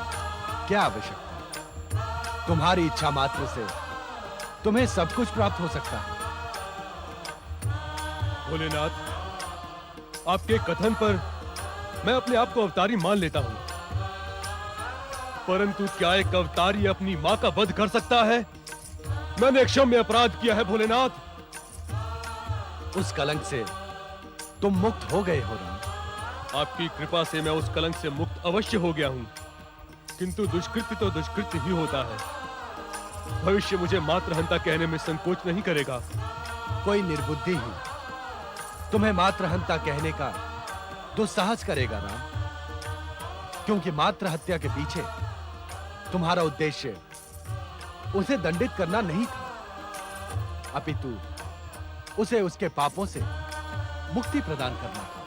क्या आवश्यकता? तुम्हारी इच्छा मात्र से तुम्हें सब कुछ प्राप्त हो सकता है। भोलेनाथ, आपके कथन पर मैं अपने आप को अवतारी मान लेता हूं, परंतु क्या एक अवतारी अपनी मां का वध कर सकता है? मैंने एक क्षम्य अपराध किया है भोलेनाथ। उस कलंक से तुम मुक्त हो गए हो राम। आपकी कृपा से मैं उस कलंक से मुक्त अवश्य हो गया हूं, किंतु दुष्कृत्य तो दुष्कृत्य ही होता है। भविष्य मुझे मातृहंता कहने में संकोच नहीं करेगा। कोई निर्बुद्धि ही तुम्हें मातृहंता कहने का दुस्साहस करेगा राम, क्योंकि मातृ हत्या के पीछे तुम्हारा उद्देश्य उसे दंडित करना नहीं था, अपितु उसे उसके पापों से मुक्ति प्रदान करना था।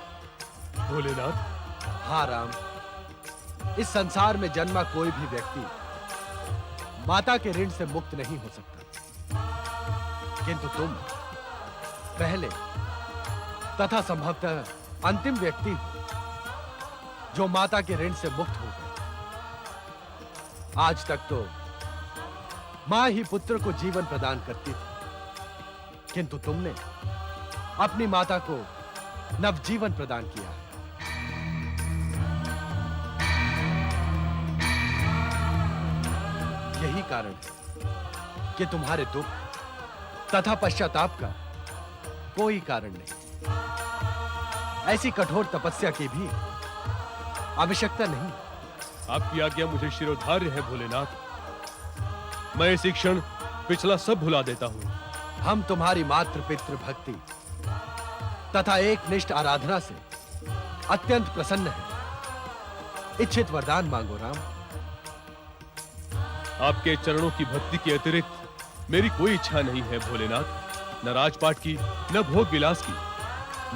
भोलेनाथ। हाँ राम, इस संसार में जन्मा कोई भी व्यक्ति माता के ऋण से मुक्त नहीं हो सकता, किंतु तुम पहले तथा संभवतः अंतिम व्यक्ति जो माता के ऋण से मुक्त हो गए। आज तक तो मां ही पुत्र को जीवन प्रदान करती थी, किंतु तुमने अपनी माता को नवजीवन प्रदान किया। यही कारण है कि तुम्हारे दुख तथा पश्चाताप का कोई कारण नहीं। ऐसी कठोर तपस्या की भी आवश्यकता नहीं। आपकी आज्ञा मुझे शिरोधार्य है भोलेनाथ। मैं इसी क्षण पिछला सब भुला देता हूँ। हम तुम्हारी मातृ पितृ भक्ति तथा एक निष्ठ आराधना से अत्यंत प्रसन्न हैं। इच्छित वरदान मांगो राम। आपके चरणों की भक्ति के अतिरिक्त मेरी कोई इच्छा नहीं है भोलेनाथ, न राजपाट की न भोग विलास की।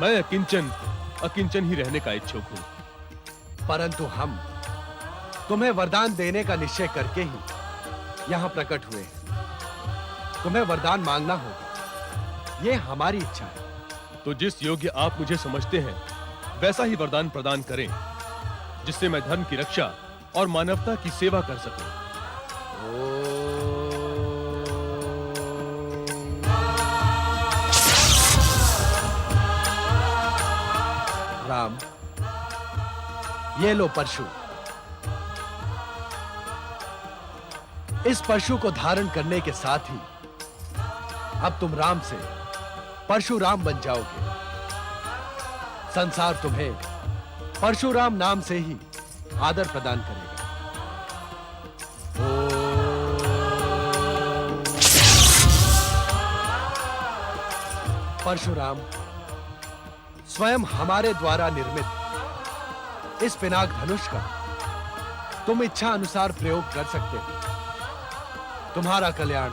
मैं अकिंचन ही रहने का इच्छुक हूँ। परंतु हम तुम्हें वरदान देने का निश्चय करके ही यहां प्रकट हुए हैं। तुम्हें वरदान मांगना होगा, यह हमारी इच्छा है। तो जिस योग्य आप मुझे समझते हैं वैसा ही वरदान प्रदान करें, जिससे मैं धर्म की रक्षा और मानवता की सेवा कर सकूं। राम, ये लो परशु। इस परशु को धारण करने के साथ ही अब तुम राम से परशुराम बन जाओगे। संसार तुम्हें परशुराम नाम से ही आदर प्रदान करेगा। परशुराम स्वयं हमारे द्वारा निर्मित इस पिनाक धनुष का तुम इच्छा अनुसार प्रयोग कर सकते हो। तुम्हारा कल्याण।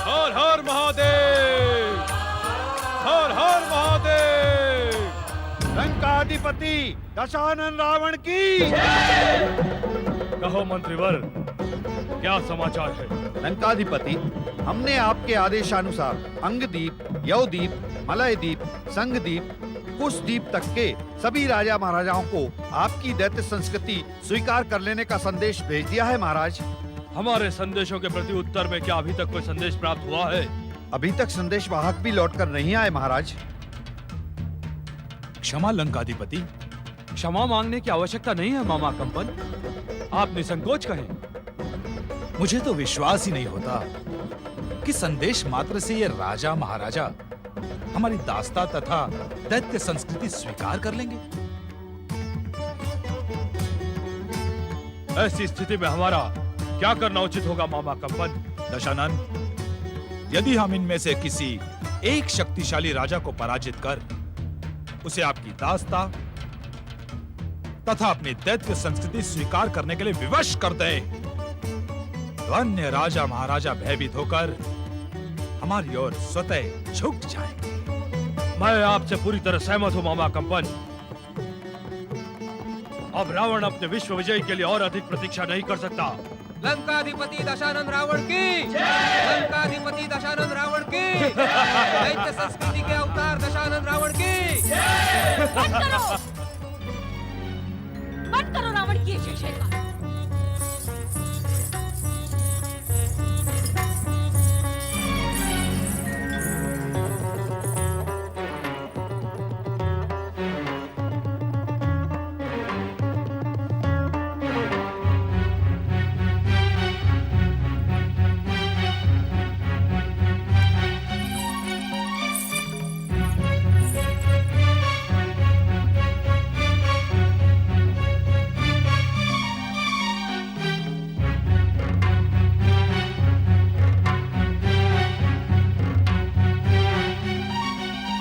हर हर महादेव, हर हर महादेव। लंकाधिपति दशानन रावण की। कहो मंत्रीवर, क्या समाचार है? लंकाधिपति, हमने आपके आदेशानुसार अंगदीप, यवदीप, मलयदीप, संगदीप, कुशदीप तक के सभी राजा महाराजाओं को आपकी दैत्य संस्कृति स्वीकार कर लेने का संदेश भेज दिया है महाराज। हमारे संदेशों के प्रति उत्तर में क्या अभी तक कोई संदेश प्राप्त हुआ है? अभी तक संदेश वाहक भी लौटकर नहीं आए महाराज। क्षमा लंकाधिपति, क्षमा मांगने की आवश्यकता नहीं है मामा कंपन। आप निसंकोच कहें। मुझे तो विश्वास ही नहीं होता कि संदेश मात्र से ये राजा महाराजा हमारी दास्ता तथा दैत्य संस्कृति स्वीकार कर लेंगे। ऐसी स्थिति में हमारा क्या करना उचित होगा मामा कंपन? दशानन, यदि हम इनमें से किसी एक शक्तिशाली राजा को पराजित कर उसे आपकी दास्ता तथा अपनी दैत्य संस्कृति स्वीकार करने के लिए विवश कर दे, तो अन्य राजा महाराजा भयभीत होकर हमारी ओर स्वतः झुक जाएंगे। मैं आपसे पूरी तरह सहमत हूं मामा कंपन। अब रावण अपने विश्व विजय के लिए और अधिक प्रतीक्षा नहीं कर सकता। लंकाधिपति दशानन रावण की। लंकाधिपति दशानन रावण की। दैत्य संस्कृति के अवतार दशानन रावण की। बंद करो रावण की जय जयकार।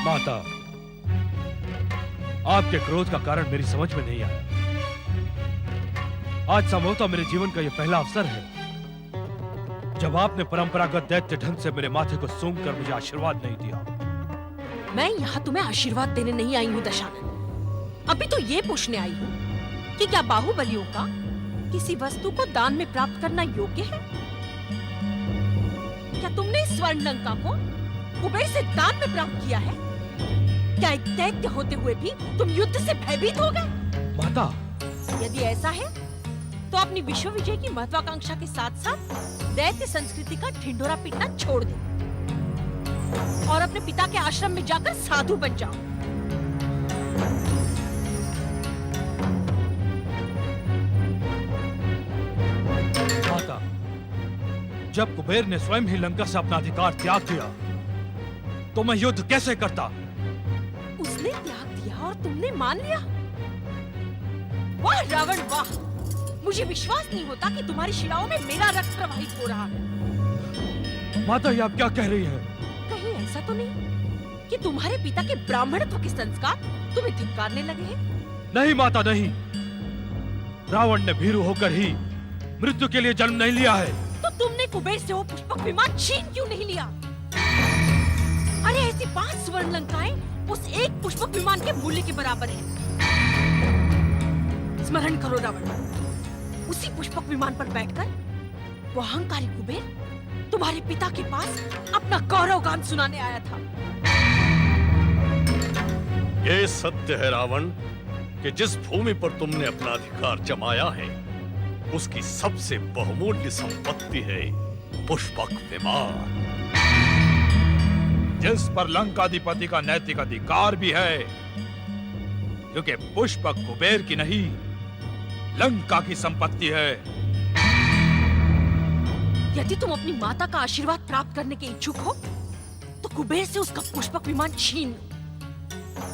माता, आपके क्रोध का कारण मेरी समझ में नहीं आया। आज संभवतः मेरे जीवन का यह पहला अवसर है जब आपने परंपरागत दैत्य ढंग से मेरे माथे को सूंघकर मुझे आशीर्वाद नहीं दिया। मैं यहाँ तुम्हें आशीर्वाद देने नहीं आई हूँ दशानन। अभी तो ये पूछने आई हूँ कि क्या बाहुबलियों का किसी वस्तु को दान में प्राप्त करना योग्य है? क्या तुमने इस स्वर्ण लंका को कुबेर से दान में प्राप्त किया है? क्या एक दैत्य होते हुए भी तुम युद्ध से भयभीत हो गए? माता, यदि ऐसा है तो अपनी विश्व विजय की महत्वाकांक्षा के साथ साथ दैत्य संस्कृति का ढिंढोरा पीटना छोड़ दो और अपने पिता के आश्रम में जाकर साधु बन जाओ। माता, जब कुबेर ने स्वयं ही लंका से अपना अधिकार त्याग दिया तो मैं युद्ध कैसे करता? उसने त्याग दिया और तुमने मान लिया? वाह रावण वाह! मुझे विश्वास नहीं होता कि तुम्हारी शिराओं में मेरा रक्त प्रवाहित हो रहा है। माता, ये आप क्या कह रही है? कहीं ऐसा तो नहीं कि तुम्हारे पिता के ब्राह्मणत्व के संस्कार तुम्हें धिक्कारने लगे हैं? नहीं माता, नहीं। रावण ने भीरू होकर ही मृत्यु के लिए जन्म नहीं लिया है। तो तुमने कुबेर से वो पुष्पक विमान छीन क्यों नहीं लिया? अरे ऐसी 5 स्वर्ण लंकाएं उस एक पुष्पक विमान के मूल्य के बराबर है। स्मरण करो रावण, उसी पुष्पक विमान पर बैठकर वो अहंकारी कुबेर तुम्हारे पिता के पास अपना गौरव गान सुनाने आया था। ये सत्य है रावण कि जिस भूमि पर तुमने अपना अधिकार जमाया है उसकी सबसे बहुमूल्य संपत्ति है पुष्पक विमान, जिस पर लंकाधिपति का नैतिक अधिकार भी है, क्योंकि पुष्पक कुबेर की नहीं लंका की संपत्ति है। यदि तुम अपनी माता का आशीर्वाद प्राप्त करने के इच्छुक हो तो कुबेर से उसका पुष्पक विमान छीन लो,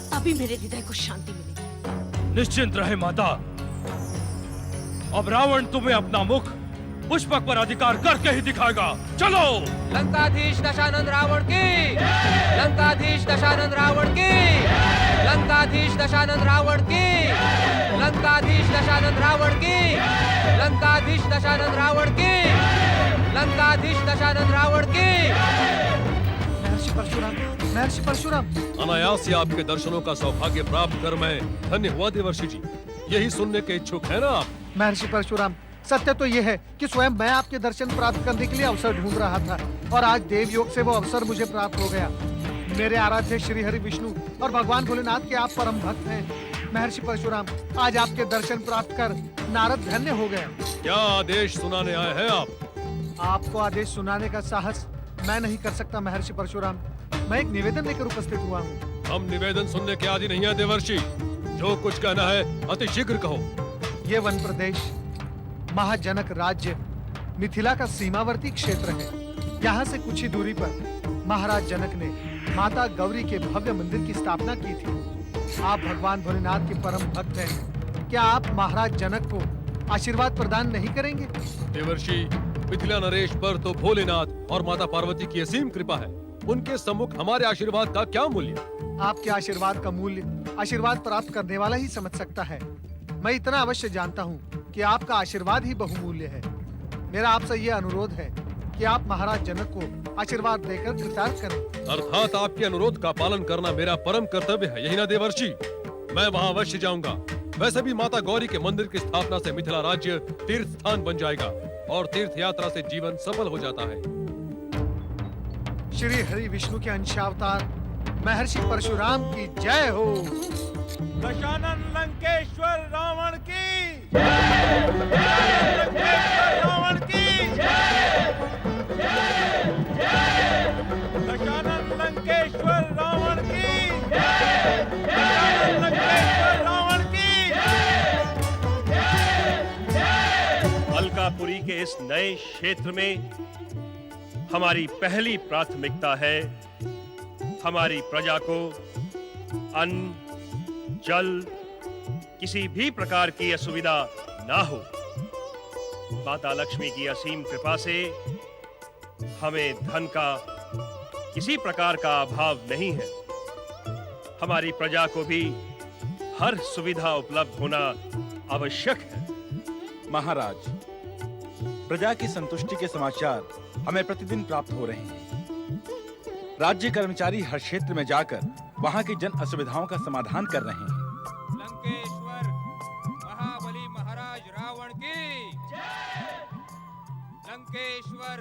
तभी मेरे हृदय को शांति मिलेगी। निश्चिंत रहे माता, अब रावण तुम्हें अपना मुख पुष्पक पर अधिकार करके ही दिखाएगा। चलो! लंकाधीश दशानंद रावण की, लंकाधीश दशानंद रावण की, लंकाधीश दशानंद रावण की, लंकाधीश दशानंद रावण की, लंकाधीश दशानंद रावण की, लंकाधीश दशानंद रावण की। महर्षि परशुराम, महर्षि परशुराम। अनायास ही आपके दर्शनों का सौभाग्य प्राप्त कर मैं धन्य हुआ देवर्षि जी। यही सुनने के इच्छुक है ना आप? महर्षि परशुराम, सत्य तो ये है कि स्वयं मैं आपके दर्शन प्राप्त करने के लिए अवसर ढूंढ रहा था और आज देव योग से वो अवसर मुझे प्राप्त हो गया। मेरे आराध्य श्री हरि विष्णु और भगवान भोलेनाथ के आप परम भक्त हैं। महर्षि परशुराम, आज आपके दर्शन प्राप्त कर नारद धन्य हो गया। क्या आदेश सुनाने आए हैं आप? आपको आदेश सुनाने का साहस मैं नहीं कर सकता महर्षि परशुराम। मैं एक निवेदन लेकर उपस्थित हुआ हूँ। हम निवेदन सुनने के आदि नहीं है देवर्षि, जो कुछ कहना है अति शीघ्र कहो। ये वन प्रदेश महाजनक राज्य मिथिला का सीमावर्ती क्षेत्र है। यहाँ से कुछ ही दूरी पर महाराज जनक ने माता गौरी के भव्य मंदिर की स्थापना की थी। आप भगवान भोलेनाथ के परम भक्त हैं। क्या आप महाराज जनक को आशीर्वाद प्रदान नहीं करेंगे? देवर्षि, मिथिला नरेश पर तो भोलेनाथ और माता पार्वती की असीम कृपा है। उनके सम्मुख हमारे आशीर्वाद का क्या मूल्य? आपके आशीर्वाद का मूल्य आशीर्वाद प्राप्त करने वाला ही समझ सकता है। मैं इतना अवश्य जानता हूँ कि आपका आशीर्वाद ही बहुमूल्य है। मेरा आपसे ये अनुरोध है कि आप महाराज जनक को आशीर्वाद देकर कृतार्थ करें। अर्थात आपके अनुरोध का पालन करना मेरा परम कर्तव्य है, यही ना देवर्षि? मैं वहाँ अवश्य जाऊंगा। वैसे भी माता गौरी के मंदिर की स्थापना से मिथिला राज्य तीर्थ स्थान बन जाएगा और तीर्थ यात्रा से जीवन सफल हो जाता है। श्री हरि विष्णु के अंशावतार महर्षि परशुराम की जय हो। दशानन लंकेश्वर रावण की, लंकेश्वर रावण की, दशानन लंकेश्वर रावण की, दशानन लंकेश्वर रावण की। अलकापुरी के इस नए क्षेत्र में हमारी पहली प्राथमिकता है हमारी प्रजा को अन्न, जल, किसी भी प्रकार की असुविधा ना हो। माता लक्ष्मी की असीम कृपा से हमें धन का किसी प्रकार का अभाव नहीं है। हमारी प्रजा को भी हर सुविधा उपलब्ध होना आवश्यक है। महाराज, प्रजा की संतुष्टि के समाचार हमें प्रतिदिन प्राप्त हो रहे हैं। राज्य कर्मचारी हर क्षेत्र में जाकर वहां की जन असुविधाओं का समाधान कर रहे हैं। लंकेश्वर महाबली महाराज रावण की, लंकेश्वर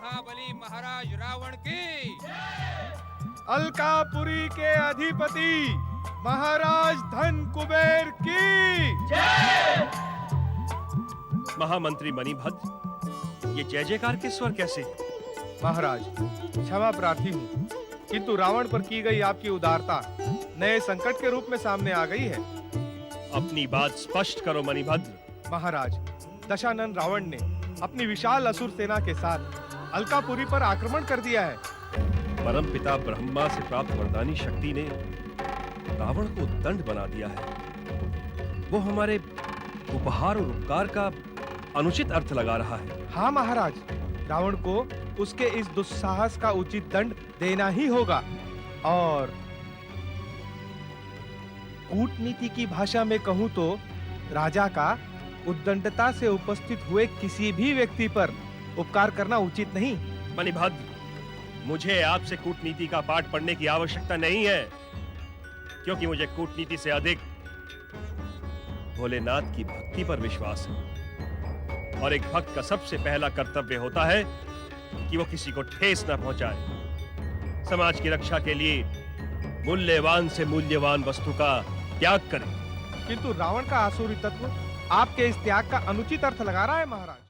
महाबली महाराज रावण की, अलकापुरी के अधिपति महाराज धन कुबेर की। महामंत्री मणिभद्र, ये जय जयकार के स्वर कैसे? महाराज, क्षमा प्रार्थी हूँ, किंतु रावण पर की गई आपकी उदारता नए संकट के रूप में सामने आ गई है। अपनी बात स्पष्ट करो मणिभद्र। महाराज, दशानन रावण ने अपनी विशाल असुर सेना के साथ अलकापुरी पर आक्रमण कर दिया है। परम पिता ब्रह्मा से प्राप्त वरदानी शक्ति ने रावण को दंड बना दिया है। वो हमारे उपहार और उपकार का अनुचित अर्थ लगा रहा है। हाँ महाराज, रावण को उसके इस दुस्साहस का उचित दंड देना ही होगा। और कूटनीति की भाषा में कहूं तो राजा का उद्दंडता से उपस्थित हुए किसी भी व्यक्ति पर उपकार करना उचित नहीं। मणिभद्र, मुझे आपसे कूटनीति का पाठ पढ़ने की आवश्यकता नहीं है, क्योंकि मुझे कूटनीति से अधिक भोलेनाथ की भक्ति पर विश्वास है। और एक भक्त का सबसे पहला कर्तव्य होता है कि वो किसी को ठेस न पहुंचाए, समाज की रक्षा के लिए मूल्यवान से मूल्यवान वस्तु का त्याग करे। किंतु रावण का आसुरी तत्व आपके इस त्याग का अनुचित अर्थ लगा रहा है महाराज।